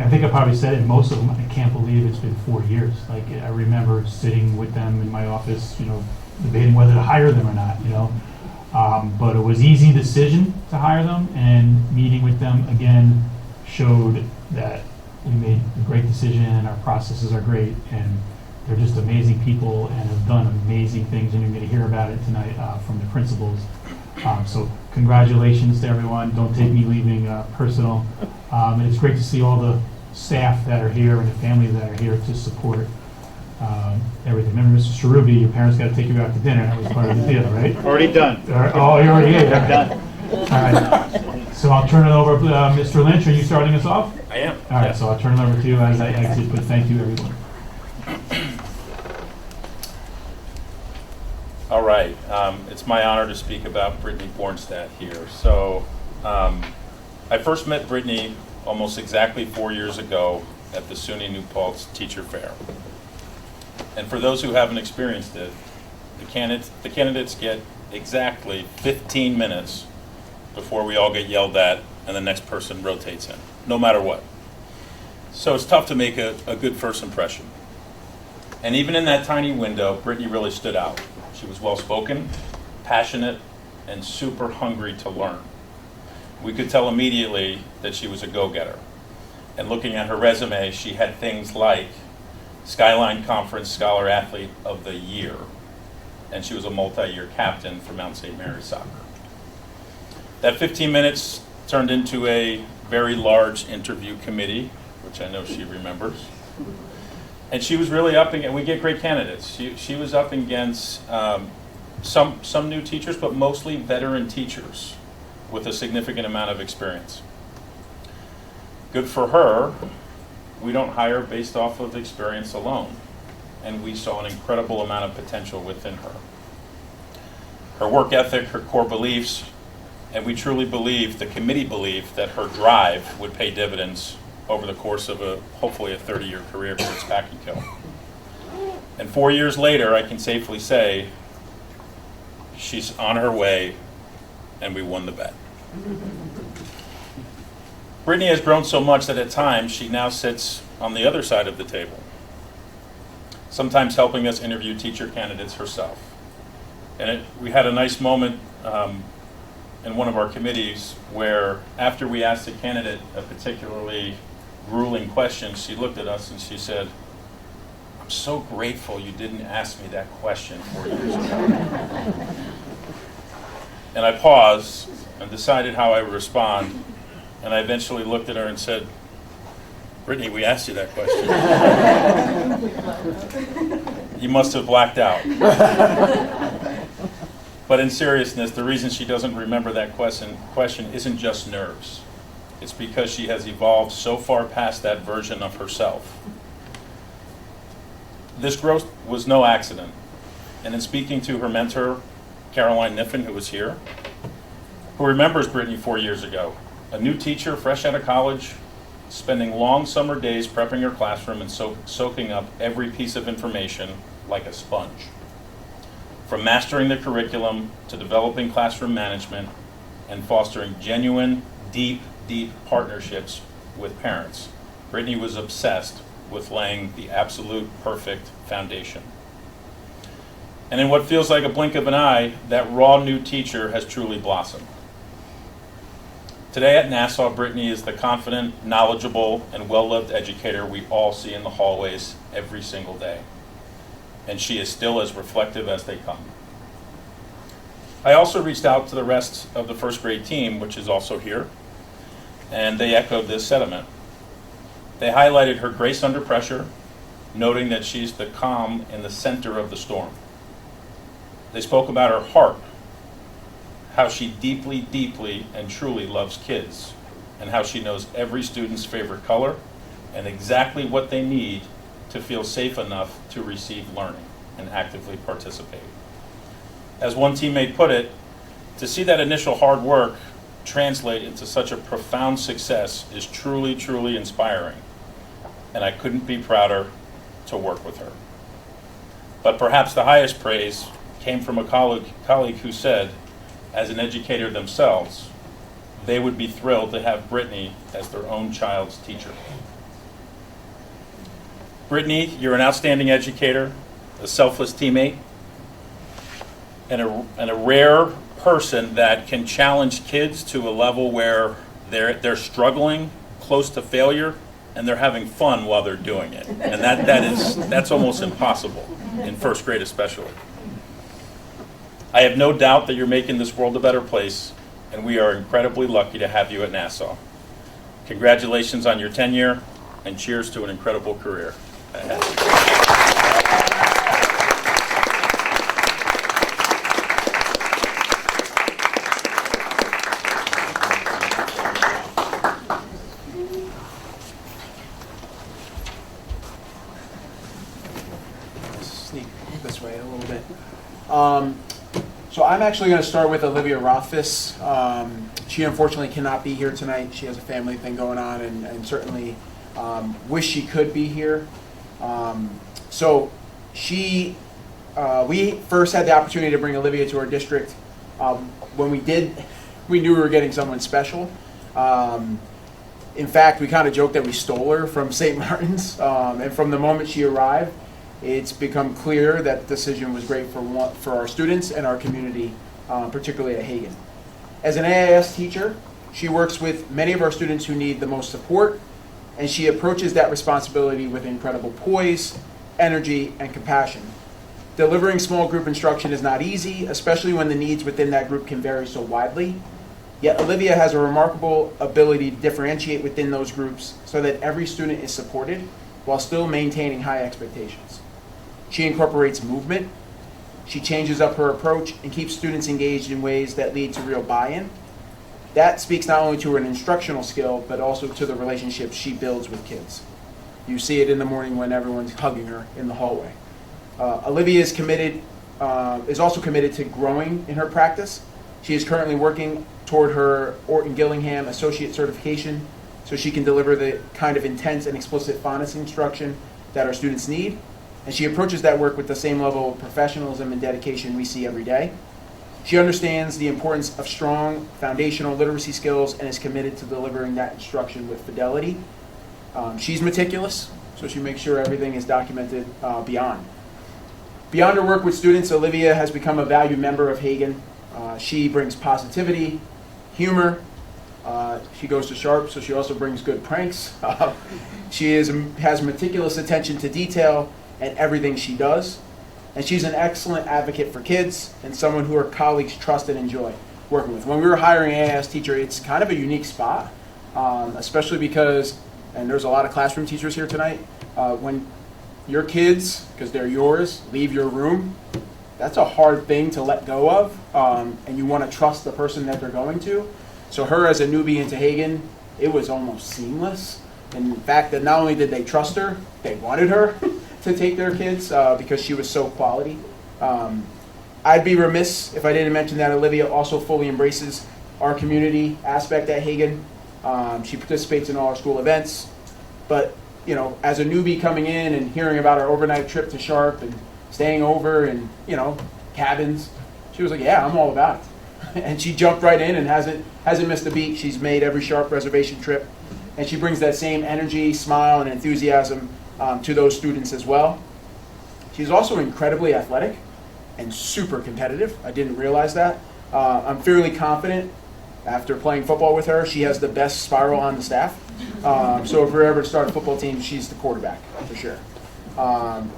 think I probably said it, most of them, I can't believe it's been 4 years. Like, I remember sitting with them in my office, debating whether to hire them or not, but it was easy decision to hire them, and meeting with them again showed that we made a great decision and our processes are great, and they're just amazing people and have done amazing things, and you're going to hear about it tonight from the principals. So congratulations to everyone. Don't take me leaving personal. And it's great to see all the staff that are here and the families that are here to support everything. Remember, Mr. Cherubi, your parents got to take you out to dinner. That was part of the deal, right? Already done. Oh, you already did. I'm done. All right. So I'll turn it over. Mr. Lynch, are you starting us off? I am. All right, so I'll turn it over to you as I exit, but thank you, everyone. All right, it's my honor to speak about Brittany Bornstadt here. So I first met Brittany almost exactly 4 years ago at the SUNY New Paltz Teacher Fair. And for those who haven't experienced it, the candidates get exactly 15 minutes before we all get yelled at and the next person rotates in, no matter what. So it's tough to make a good first impression. And even in that tiny window, Brittany really stood out. She was well-spoken, passionate, and super hungry to learn. We could tell immediately that she was a go-getter. And looking at her resume, she had things like Skyline Conference Scholar Athlete of the Year, and she was a multi-year captain for Mount St. Mary's Soccer. That 15 minutes turned into a very large interview committee, which I know she remembers. And she was really up against, we get great candidates. She was up against some new teachers, but mostly veteran teachers with a significant amount of experience. Good for her. We don't hire based off of experience alone. And we saw an incredible amount of potential within her. Her work ethic, her core beliefs, and we truly believe, the committee believed, that her drive would pay dividends over the course of hopefully a 30-year career here at Spack&Kill. And 4 years later, I can safely say she's on her way, and we won the bet. Brittany has grown so much that at times she now sits on the other side of the table, sometimes helping us interview teacher candidates herself. And we had a nice moment in one of our committees where after we asked a candidate a particularly grueling question, she looked at us and she said, "I'm so grateful you didn't ask me that question 4 years ago." And I paused and decided how I would respond, and I eventually looked at her and said, "Brittany, we asked you that question. You must have blacked out." But in seriousness, the reason she doesn't remember that question isn't just nerves. It's because she has evolved so far past that version of herself. This growth was no accident. And in speaking to her mentor, Caroline Niffen, who was here, who remembers Brittany 4 years ago, a new teacher fresh out of college, spending long summer days prepping her classroom and soaking up every piece of information like a sponge. From mastering the curriculum to developing classroom management and fostering genuine, deep partnerships with parents, Brittany was obsessed with laying the absolute perfect foundation. And in what feels like a blink of an eye, that raw new teacher has truly blossomed. Today at Nassau, Brittany is the confident, knowledgeable, and well-loved educator we all see in the hallways every single day. And she is still as reflective as they come. I also reached out to the rest of the first grade team, which is also here, and they echoed this sentiment. They highlighted her grace under pressure, noting that she's the calm in the center of the storm. They spoke about her heart, how she deeply, deeply, and truly loves kids, and how she knows every student's favorite color and exactly what they need to feel safe enough to receive learning and actively participate. As one teammate put it, to see that initial hard work translate into such a profound success is truly, truly inspiring, and I couldn't be prouder to work with her. But perhaps the highest praise came from a colleague who said, as an educator themselves, they would be thrilled to have Brittany as their own child's teacher. Brittany, you're an outstanding educator, a selfless teammate, and a rare person that can challenge kids to a level where they're struggling, close to failure, and they're having fun while they're doing it. And that's almost impossible, in first grade especially. I have no doubt that you're making this world a better place, and we are incredibly lucky to have you at Nassau. Congratulations on your tenure, and cheers to an incredible career ahead. Sneak this way a little bit. So I'm actually going to start with Olivia Rothfuss. She unfortunately cannot be here tonight. She has a family thing going on, and certainly wish she could be here. So we first had the opportunity to bring Olivia to our district. When we did, we knew we were getting someone special. In fact, we kind of joked that we stole her from St. Martin's, and from the moment she arrived, it's become clear that the decision was great for our students and our community, particularly at Hagen. As an AIS teacher, she works with many of our students who need the most support, and she approaches that responsibility with incredible poise, energy, and compassion. Delivering small group instruction is not easy, especially when the needs within that group can vary so widely. Yet Olivia has a remarkable ability to differentiate within those groups so that every student is supported while still maintaining high expectations. She incorporates movement, she changes up her approach, and keeps students engaged in ways that lead to real buy-in. That speaks not only to her instructional skill, but also to the relationships she builds with kids. You see it in the morning when everyone's hugging her in the hallway. Olivia is also committed to growing in her practice. She is currently working toward her Orton Gillingham Associate Certification so she can deliver the kind of intense and explicit phonics instruction that our students need. And she approaches that work with the same level of professionalism and dedication we see every day. She understands the importance of strong foundational literacy skills and is committed to delivering that instruction with fidelity. She's meticulous, so she makes sure everything is documented beyond. Beyond her work with students, Olivia has become a valued member of Hagen. She brings positivity, humor. She goes to Sharp, so she also brings good pranks. She has meticulous attention to detail in everything she does. And she's an excellent advocate for kids and someone who her colleagues trust and enjoy working with. When we were hiring an AIS teacher, it's kind of a unique spot, especially because, and there's a lot of classroom teachers here tonight, when your kids, because they're yours, leave your room, that's a hard thing to let go of, and you want to trust the person that they're going to. So her as a newbie into Hagen, it was almost seamless. In fact, that not only did they trust her, they wanted her to take their kids because she was so quality. I'd be remiss if I didn't mention that Olivia also fully embraces our community aspect at Hagen. She participates in all our school events, but you know, as a newbie coming in and hearing about our overnight trip to Sharp and staying over and cabins, she was like, "Yeah, I'm all about it." And she jumped right in and hasn't missed a beat. She's made every Sharp reservation trip, and she brings that same energy, smile, and enthusiasm to those students as well. She's also incredibly athletic, and super competitive. I didn't realize that. I'm fairly confident after playing football with her, she has the best spiral on the staff. So if we're ever to start a football team, she's the quarterback for sure.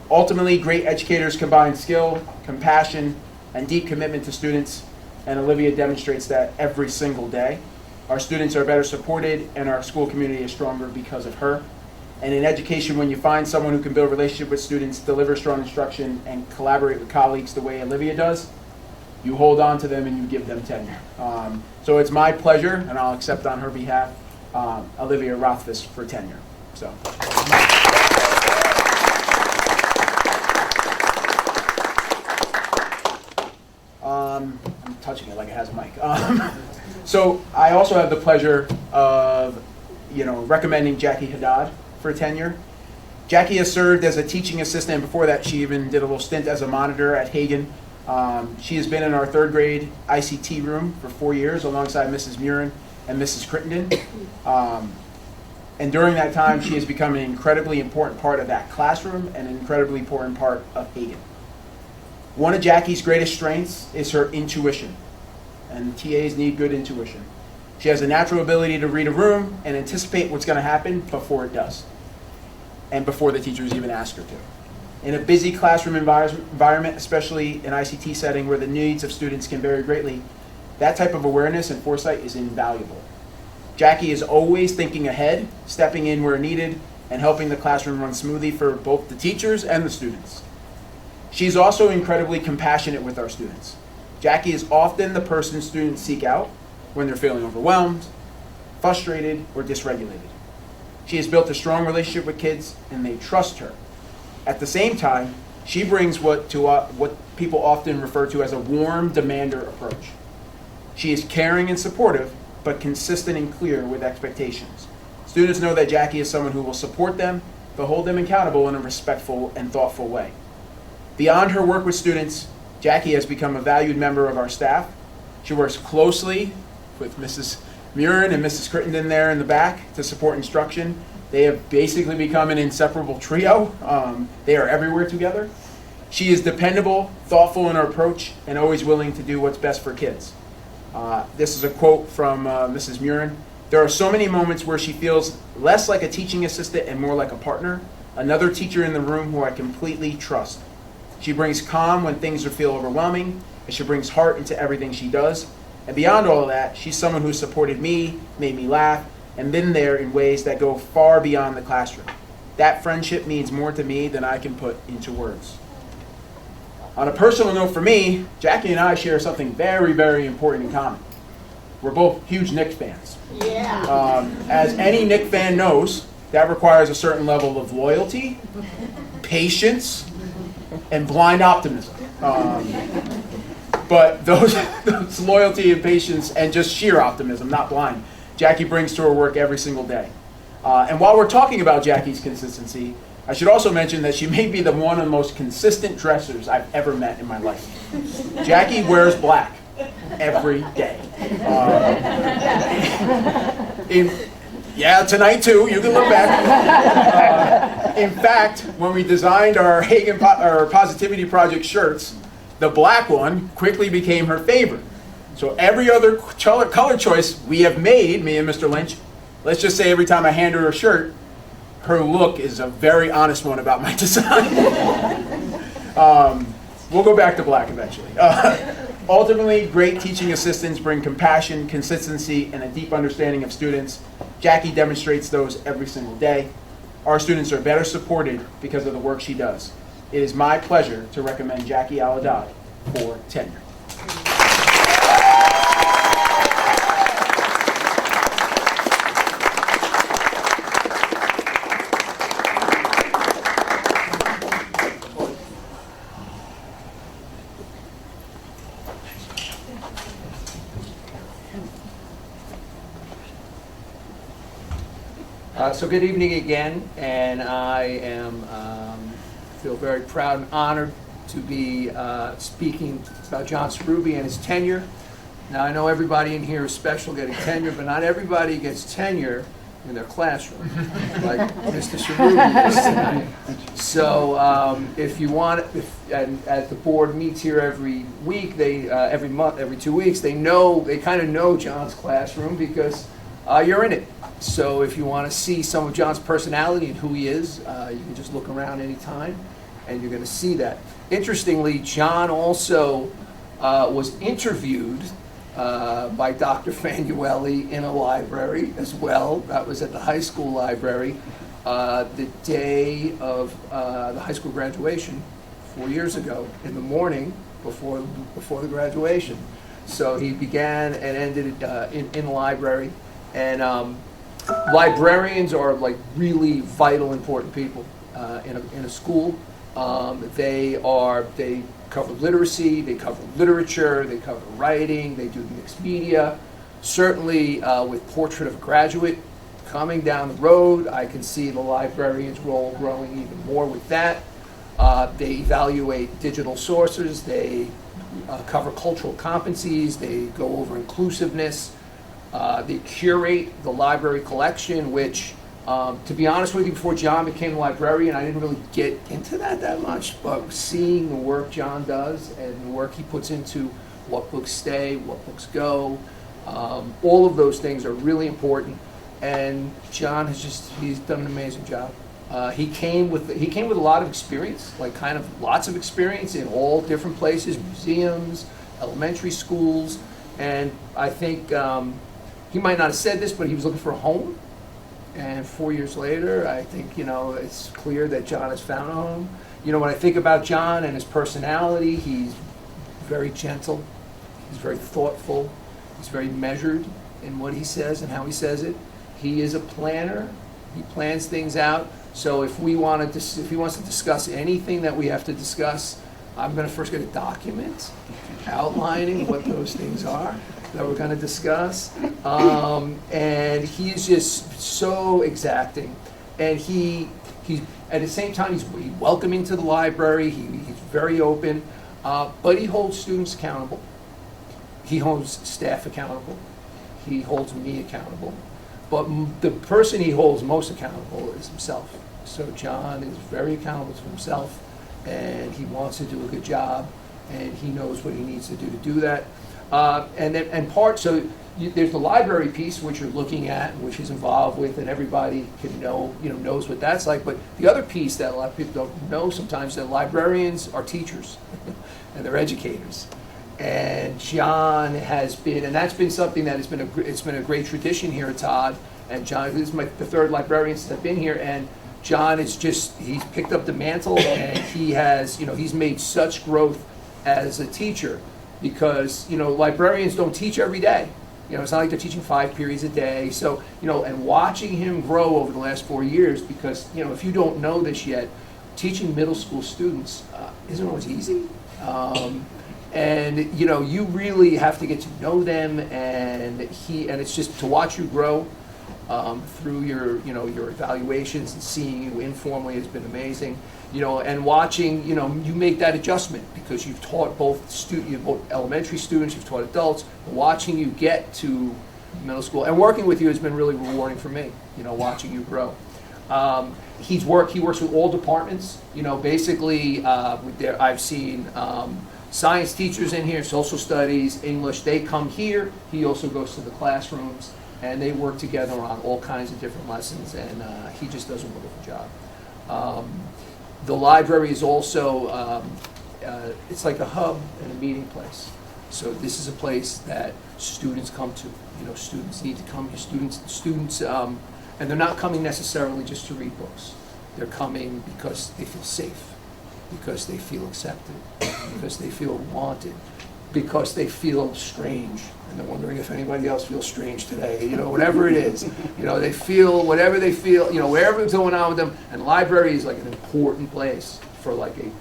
Ultimately, great educators combine skill, compassion, and deep commitment to students, and Olivia demonstrates that every single day. Our students are better supported, and our school community is stronger because of her. And in education, when you find someone who can build a relationship with students, deliver strong instruction, and collaborate with colleagues the way Olivia does, you hold on to them and you give them tenure. So it's my pleasure, and I'll accept on her behalf, Olivia Rothfuss for tenure. So. I'm touching it like it has a mic. So I also have the pleasure of, recommending Jackie Haddad for tenure. Jackie has served as a teaching assistant, and before that she even did a little stint as a monitor at Hagen. She has been in our third grade ICT room for 4 years alongside Mrs. Murin and Mrs. Crittenden. And during that time she has become an incredibly important part of that classroom and an incredibly important part of Hagen. One of Jackie's greatest strengths is her intuition, and TAs need good intuition. She has a natural ability to read a room and anticipate what's going to happen before it does, and before the teachers even ask her to. In a busy classroom environment, especially an ICT setting where the needs of students can vary greatly, that type of awareness and foresight is invaluable. Jackie is always thinking ahead, stepping in where needed, and helping the classroom run smoothly for both the teachers and the students. She's also incredibly compassionate with our students. Jackie is often the person students seek out when they're feeling overwhelmed, frustrated, or dysregulated. She has built a strong relationship with kids, and they trust her. At the same time, she brings what people often refer to as a warm demander approach. She is caring and supportive, but consistent and clear with expectations. Students know that Jackie is someone who will support them, but hold them accountable in a respectful and thoughtful way. Beyond her work with students, Jackie has become a valued member of our staff. She works closely with Mrs. Murin and Mrs. Crittenden there in the back to support instruction. They have basically become an inseparable trio. They are everywhere together. She is dependable, thoughtful in her approach, and always willing to do what's best for kids. This is a quote from Mrs. Murin. There are so many moments where she feels less like a teaching assistant and more like a partner, another teacher in the room who I completely trust. She brings calm when things feel overwhelming, and she brings heart into everything she does. And beyond all of that, she's someone who supported me, made me laugh, and been there in ways that go far beyond the classroom. That friendship means more to me than I can put into words. On a personal note for me, Jackie and I share something very, very important in common. We're both huge Knicks fans. Yeah. As any Knicks fan knows, that requires a certain level of loyalty, patience, and blind optimism. But those loyalty and patience and just sheer optimism, not blind, Jackie brings to her work every single day. And while we're talking about Jackie's consistency, I should also mention that she may be one of the most consistent dressers I've ever met in my life. Jackie wears black every day. Yeah, tonight too. You can look back. In fact, when we designed our Hagen Positivity Project shirts, the black one quickly became her favorite. So every other color choice we have made, me and Mr. Lynch, let's just say every time I hand her a shirt, her look is a very honest one about my design. We'll go back to black eventually. Ultimately, great teaching assistants bring compassion, consistency, and a deep understanding of students. Jackie demonstrates those every single day. Our students are better supported because of the work she does. It is my pleasure to recommend Jackie Al-Haddad for tenure. So good evening again, and I feel very proud and honored to be speaking about John Cerubi and his tenure. Now I know everybody in here is special getting tenure, but not everybody gets tenure in their classroom, like Mr. Cerruti is tonight. So if you want, and as the board meets here every week, every month, every 2 weeks, they kind of know John's classroom because you're in it. So if you want to see some of John's personality and who he is, you can just look around anytime, and you're going to see that. Interestingly, John also was interviewed by Dr. Fanuelli in a library as well. That was at the high school library the day of the high school graduation 4 years ago in the morning before the graduation. So he began and ended in the library. And librarians are like really vital, important people in a school. They cover literacy, they cover literature, they cover writing, they do mixed media. Certainly with Portrait of a Graduate coming down the road, I can see the librarian's role growing even more with that. They evaluate digital sources, they cover cultural competencies, they go over inclusiveness, they curate the library collection, which to be honest with you, before John became a librarian, I didn't really get into that much, but seeing the work John does and the work he puts into what books stay, what books go, all of those things are really important, and John he's done an amazing job. He came with a lot of experience, like kind of lots of experience in all different places, museums, elementary schools, and I think he might not have said this, but he was looking for a home. And 4 years later, I think, it's clear that John has found a home. When I think about John and his personality, he's very gentle, he's very thoughtful, he's very measured in what he says and how he says it. He is a planner, he plans things out. So if he wants to discuss anything that we have to discuss, I'm going to first get a document outlining what those things are that we're going to discuss. And he's just so exacting. And he's at the same time, he's welcoming to the library. He's very open, but he holds students accountable. He holds staff accountable. He holds me accountable. But the person he holds most accountable is himself. So John is very accountable to himself, and he wants to do a good job, and he knows what he needs to do that. There's the library piece, which you're looking at, which he's involved with, and everybody can knows what that's like. But the other piece that a lot of people don't know sometimes, that librarians are teachers, and they're educators. And John has been, and that's been something that it's been a great tradition here at Todd. And John, this is the third librarian since I've been here, and John he's picked up the mantle, and he's made such growth as a teacher, because librarians don't teach every day. It's not like they're teaching 5 periods a day. So and watching him grow over the last 4 years, because if you don't know this yet, teaching middle school students isn't always easy. And you really have to get to know them, and it's just to watch you grow through your evaluations, and seeing you informally has been amazing. And watching you make that adjustment, because you've taught both elementary students, you've taught adults. Watching you get to middle school and working with you has been really rewarding for me. Watching you grow. He works with all departments. Basically, I've seen science teachers in here, social studies, English. They come here. He also goes to the classrooms, and they work together on all kinds of different lessons. And he just does a wonderful job. The library is also it's like a hub and a meeting place. So this is a place that students come to. Students need to come here. Students, and they're not coming necessarily just to read books. They're coming because they feel safe, because they feel accepted, because they feel wanted, because they feel strange. And they're wondering if anybody else feels strange today. Whatever it is, they feel whatever they feel. Whatever's going on with them. And library is like an important place for like a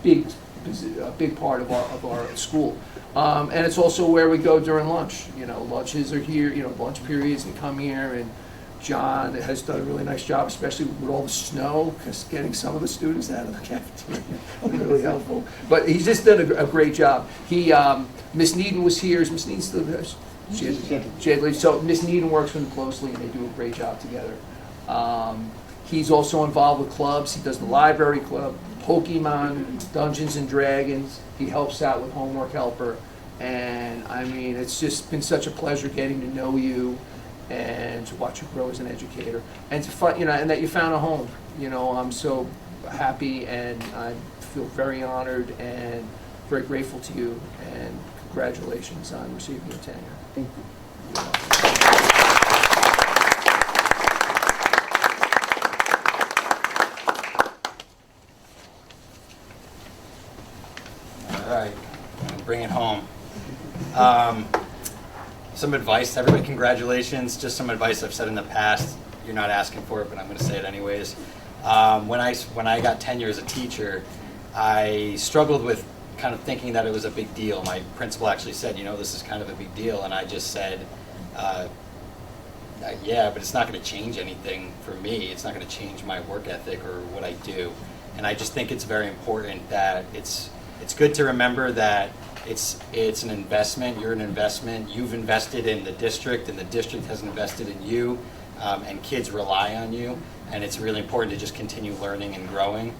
big part of our school. And it's also where we go during lunch. Lunches are here. Lunch periods, they come here, and John has done a really nice job, especially with all the snow, because getting some of the students out of the cafeteria was really helpful. But he's just done a great job. Miss Needham was here. Is Miss Needham still there? She had to leave. So Miss Needham works with him closely, and they do a great job together. He's also involved with clubs. He does the library club, Pokemon, Dungeons and Dragons. He helps out with Homework Helper. And I mean, it's just been such a pleasure getting to know you and to watch you grow as an educator. And to find, and that you found a home. I'm so happy, and I feel very honored and very grateful to you. And congratulations on receiving your tenure. Thank you. All right, bring it home. Some advice, everybody, congratulations. Just some advice I've said in the past. You're not asking for it, but I'm going to say it anyways. When I got tenure as a teacher, I struggled with kind of thinking that it was a big deal. My principal actually said, this is kind of a big deal, and I just said, yeah, but it's not going to change anything for me. It's not going to change my work ethic or what I do. And I just think it's very important that it's good to remember that it's an investment. You're an investment. You've invested in the district, and the district has invested in you, and kids rely on you. And it's really important to just continue learning and growing.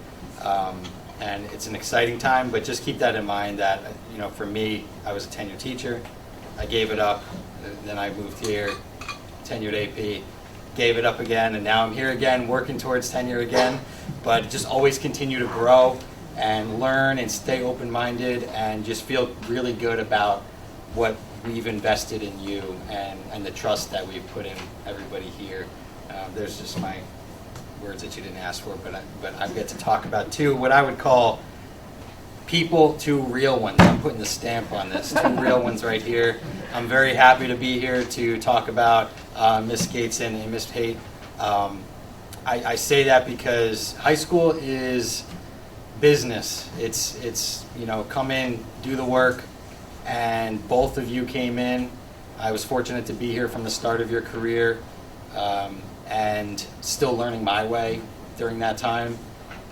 And it's an exciting time, but just keep that in mind that, for me, I was a tenured teacher. I gave it up. Then I moved here, tenured AP, gave it up again, and now I'm here again, working towards tenure again. But just always continue to grow and learn and stay open-minded and just feel really good about what we've invested in you and the trust that we've put in everybody here. There's just my words that you didn't ask for, but I get to talk about what I would call two real ones. I'm putting the stamp on this, two real ones right here. I'm very happy to be here to talk about Miss Gateson and Miss Pate. I say that because high school is business. It's come in, do the work, and both of you came in. I was fortunate to be here from the start of your career, and still learning my way during that time,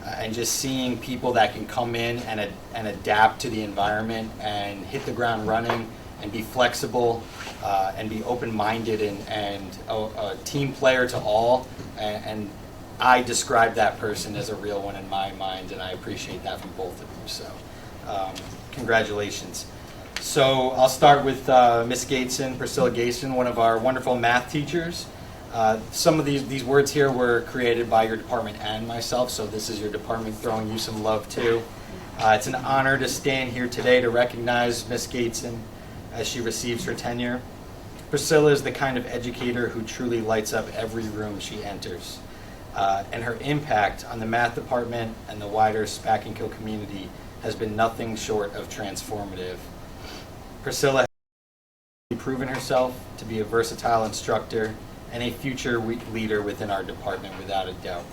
and just seeing people that can come in and adapt to the environment and hit the ground running and be flexible and be open-minded and a team player to all. And I describe that person as a real one in my mind, and I appreciate that from both of you. So congratulations. So I'll start with Miss Gateson, Priscilla Gateson, one of our wonderful math teachers. Some of these words here were created by your department and myself, so this is your department throwing you some love too. It's an honor to stand here today to recognize Miss Gateson as she receives her tenure. Priscilla is the kind of educator who truly lights up every room she enters. And her impact on the math department and the wider Spack-and-Kill community has been nothing short of transformative. Priscilla has proven herself to be a versatile instructor and a future leader within our department, without a doubt.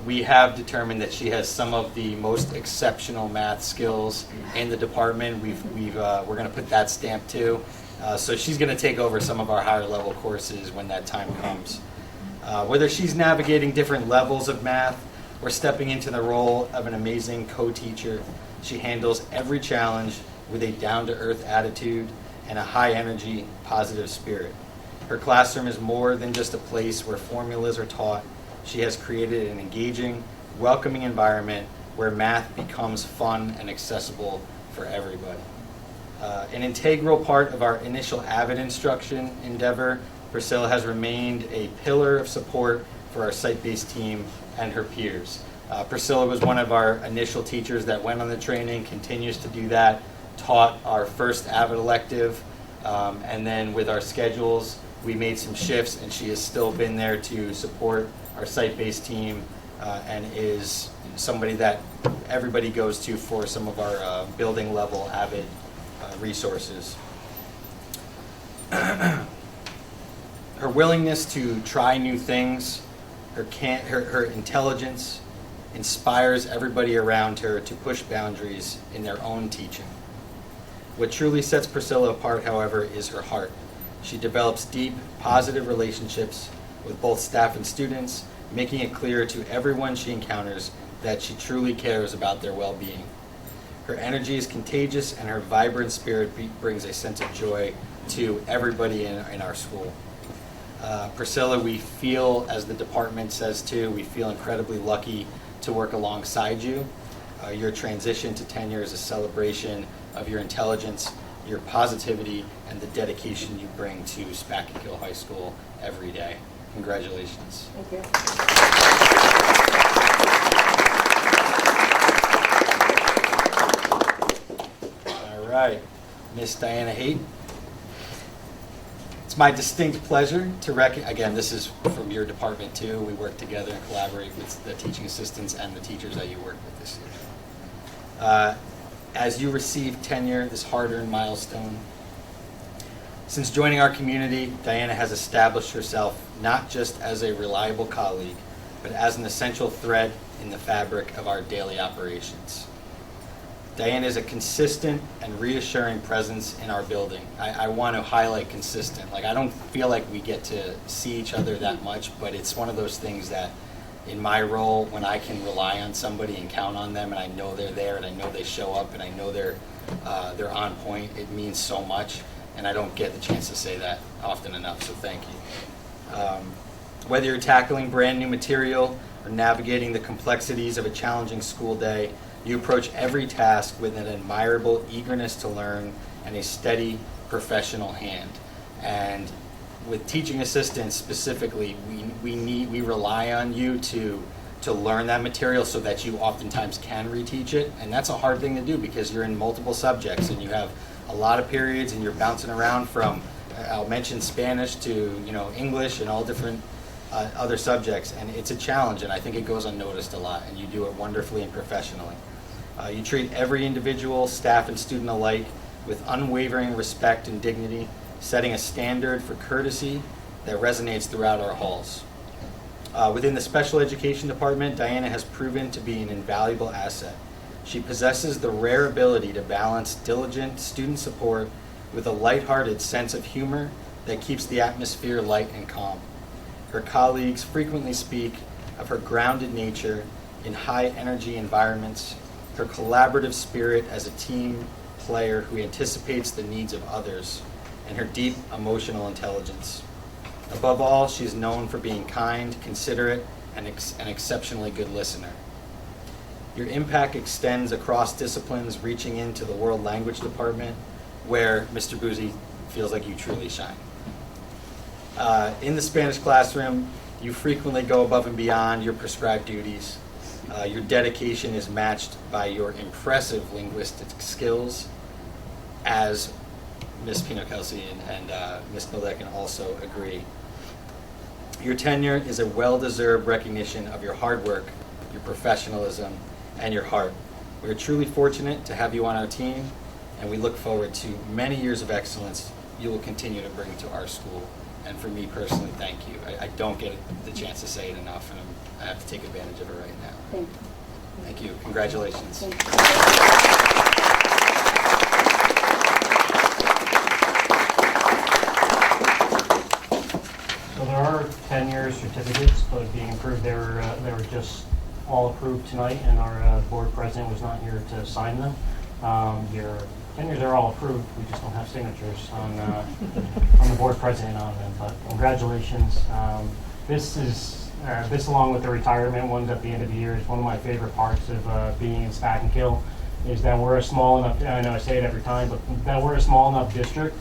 We have determined that she has some of the most exceptional math skills in the department. We're going to put that stamp too. So she's going to take over some of our higher level courses when that time comes. Whether she's navigating different levels of math or stepping into the role of an amazing co-teacher, she handles every challenge with a down-to-earth attitude and a high-energy, positive spirit. Her classroom is more than just a place where formulas are taught. She has created an engaging, welcoming environment where math becomes fun and accessible for everybody. An integral part of our initial AVID instruction endeavor, Priscilla has remained a pillar of support for our site-based team and her peers. Priscilla was one of our initial teachers that went on the training, continues to do that, taught our first AVID elective, and then with our schedules, we made some shifts, and she has still been there to support our site-based team and is somebody that everybody goes to for some of our building level AVID resources. Her willingness to try new things, her intelligence inspires everybody around her to push boundaries in their own teaching. What truly sets Priscilla apart, however, is her heart. She develops deep, positive relationships with both staff and students, making it clear to everyone she encounters that she truly cares about their well-being. Her energy is contagious, and her vibrant spirit brings a sense of joy to everybody in our school. Priscilla, we feel, as the department says too, we feel incredibly lucky to work alongside you. Your transition to tenure is a celebration of your intelligence, your positivity, and the dedication you bring to Spackenkill High School every day. Congratulations. Thank you. All right, Miss Diana Haight. It's my distinct pleasure to again, this is from your department too. We work together and collaborate with the teaching assistants and the teachers that you work with this year. As you receive tenure, this hard-earned milestone, since joining our community, Diana has established herself not just as a reliable colleague, but as an essential thread in the fabric of our daily operations. Diana is a consistent and reassuring presence in our building. I want to highlight consistent. Like, I don't feel like we get to see each other that much, but it's one of those things that in my role, when I can rely on somebody and count on them, and I know they're there, and I know they show up, and I know they're on point, it means so much, and I don't get the chance to say that often enough, so thank you. Whether you're tackling brand new material or navigating the complexities of a challenging school day, you approach every task with an admirable eagerness to learn and a steady professional hand. And with teaching assistants specifically, we rely on you to learn that material so that you oftentimes can reteach it. And that's a hard thing to do because you're in multiple subjects and you have a lot of periods and you're bouncing around from, I'll mention Spanish to English and all different other subjects. And it's a challenge, and I think it goes unnoticed a lot, and you do it wonderfully and professionally. You treat every individual, staff, and student alike with unwavering respect and dignity, setting a standard for courtesy that resonates throughout our halls. Within the special education department, Diana has proven to be an invaluable asset. She possesses the rare ability to balance diligent student support with a lighthearted sense of humor that keeps the atmosphere light and calm. Her colleagues frequently speak of her grounded nature in high-energy environments, her collaborative spirit as a team player who anticipates the needs of others, and her deep emotional intelligence. Above all, she is known for being kind, considerate, and an exceptionally good listener. Your impact extends across disciplines, reaching into the world language department, where Mr. Boozy feels like you truly shine. In the Spanish classroom, you frequently go above and beyond your prescribed duties. Your dedication is matched by your impressive linguistic skills, as Ms. Pino-Kelsey and Ms. Nilde can also agree. Your tenure is a well-deserved recognition of your hard work, your professionalism, and your heart. We are truly fortunate to have you on our team, and we look forward to many years of excellence you will continue to bring to our school. And for me personally, thank you. I don't get the chance to say it enough, and I have to take advantage of it right now. Thank you. Thank you. Congratulations. Thank you. So there are tenure certificates, but being approved, they were just all approved tonight, and our board president was not here to sign them. Your tenures are all approved, we just don't have signatures on the board president on them, but congratulations. This along with the retirement ones at the end of the year is one of my favorite parts of being in Spackenkill, is that we're a small enough, I know I say it every time, but that we're a small enough district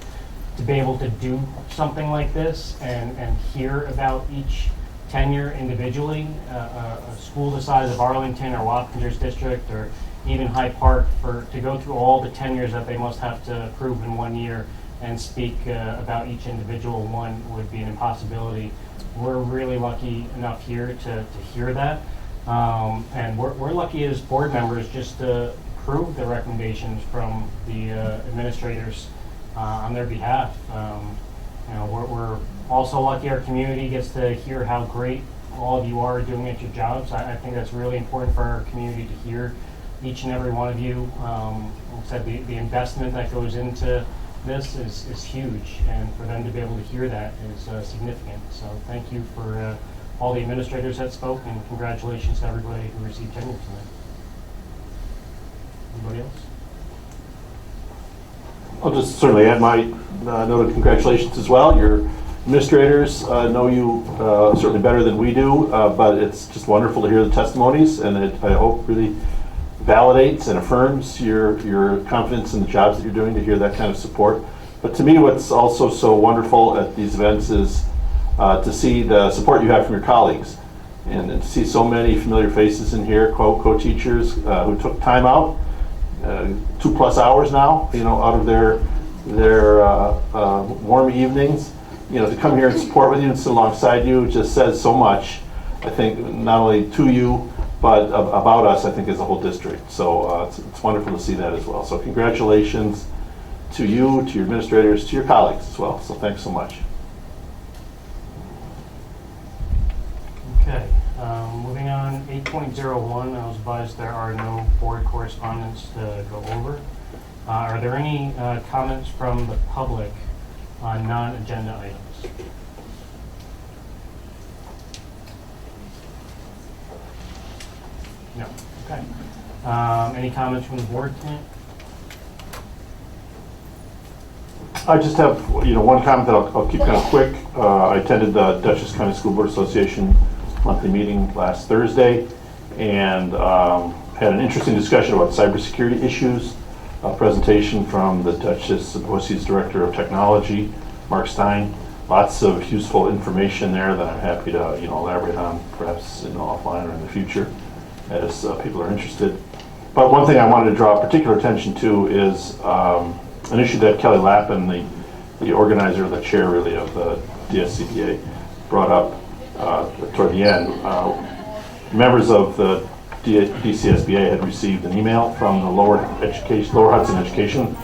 to be able to do something like this and hear about each tenure individually. A school the size of Arlington or Wappingers District or even Hyde Park, to go through all the tenures that they must have to prove in 1 year and speak about each individual one would be an impossibility. We're really lucky enough here to hear that. And we're lucky as board members just to approve the recommendations from the administrators on their behalf. We're also lucky our community gets to hear how great all of you are doing at your jobs. I think that's really important for our community to hear each and every one of you. Like I said, the investment that goes into this is huge, and for them to be able to hear that is significant. So thank you for all the administrators that spoke, and congratulations to everybody who received tenure tonight. Anybody else? I'll just certainly add my note of congratulations as well. Your administrators know you certainly better than we do, but it's just wonderful to hear the testimonies, and I hope really validates and affirms your confidence in the jobs that you're doing, to hear that kind of support. But to me, what's also so wonderful at these events is to see the support you have from your colleagues, and to see so many familiar faces in here, co-teachers who took time out, 2+ hours now, out of their warm evenings, to come here and support with you and sit alongside you. Just says so much, I think, not only to you, but about us, I think, as a whole district. So it's wonderful to see that as well. So congratulations to you, to your administrators, to your colleagues as well. So thanks so much. Okay, moving on, 8.01, I was advised there are no board correspondence to go over. Are there any comments from the public on non-agenda items? No, okay. Any comments from the board tonight? I just have, one comment that I'll keep kind of quick. I attended the Dutchess County School Board Association monthly meeting last Thursday, and had an interesting discussion about cybersecurity issues. A presentation from the Dutchess Boise's Director of Technology, Mark Stein. Lots of useful information there that I'm happy to elaborate on, perhaps offline or in the future, as people are interested. But one thing I wanted to draw particular attention to is an issue that Kelly Lappin, the organizer, the chair really of the DSCBA, brought up toward the end. Members of the DCSBA had received an email from the Lower Hudson Education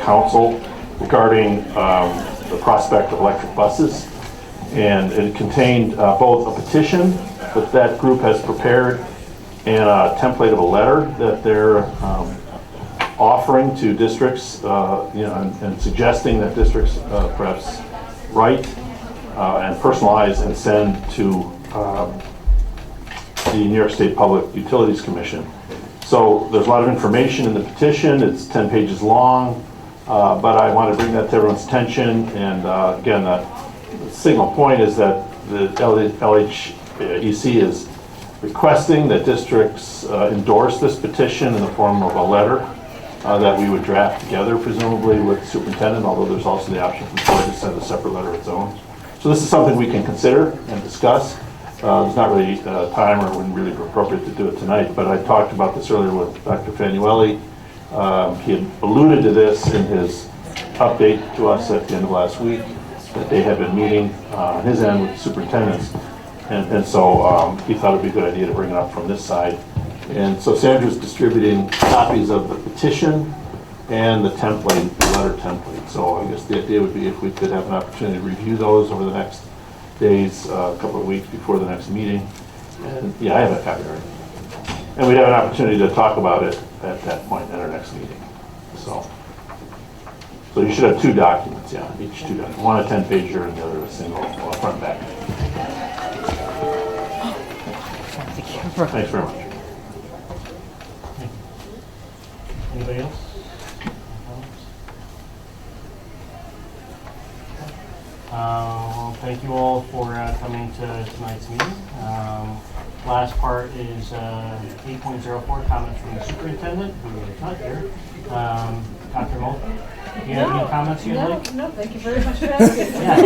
Council regarding the prospect of electric buses, and it contained both a petition that that group has prepared and a template of a letter that they're offering to districts, and suggesting that districts perhaps write and personalize and send to the New York State Public Utilities Commission. So there's a lot of information in the petition. It's 10 pages long, but I want to bring that to everyone's attention. And again, the signal point is that the LHEC is requesting that districts endorse this petition in the form of a letter that we would draft together, presumably with the superintendent, although there's also the option for the board to send a separate letter of its own. So this is something we can consider and discuss. There's not really time, or it wouldn't really be appropriate to do it tonight, but I talked about this earlier with Dr. Fanuelli. He had alluded to this in his update to us at the end of last week, that they had been meeting on his end with the superintendents, and so he thought it'd be a good idea to bring it up from this side. And so Sandra's distributing copies of the petition and the template, the letter template. So I guess the idea would be if we could have an opportunity to review those over the next days, a couple of weeks before the next meeting. And yeah, I have a copy already. And we'd have an opportunity to talk about it at that point at our next meeting. So you should have 2 documents, yeah, each 2 documents. One a 10-pager and the other a single, front and back. Thanks very much. Anybody else? Thank you all for coming to tonight's meeting. Last part is 8.04, comments from the superintendent, who is not here. Dr. Moulton, do you have any comments you'd like? No, thank you very much for asking. Yeah.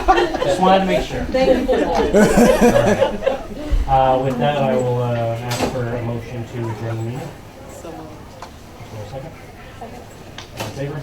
Okay. Just wanted to make sure. Thank you for that. All right. With that, I will ask for a motion to adjourn the meeting. So moved. Is there a second? Second. All in favor?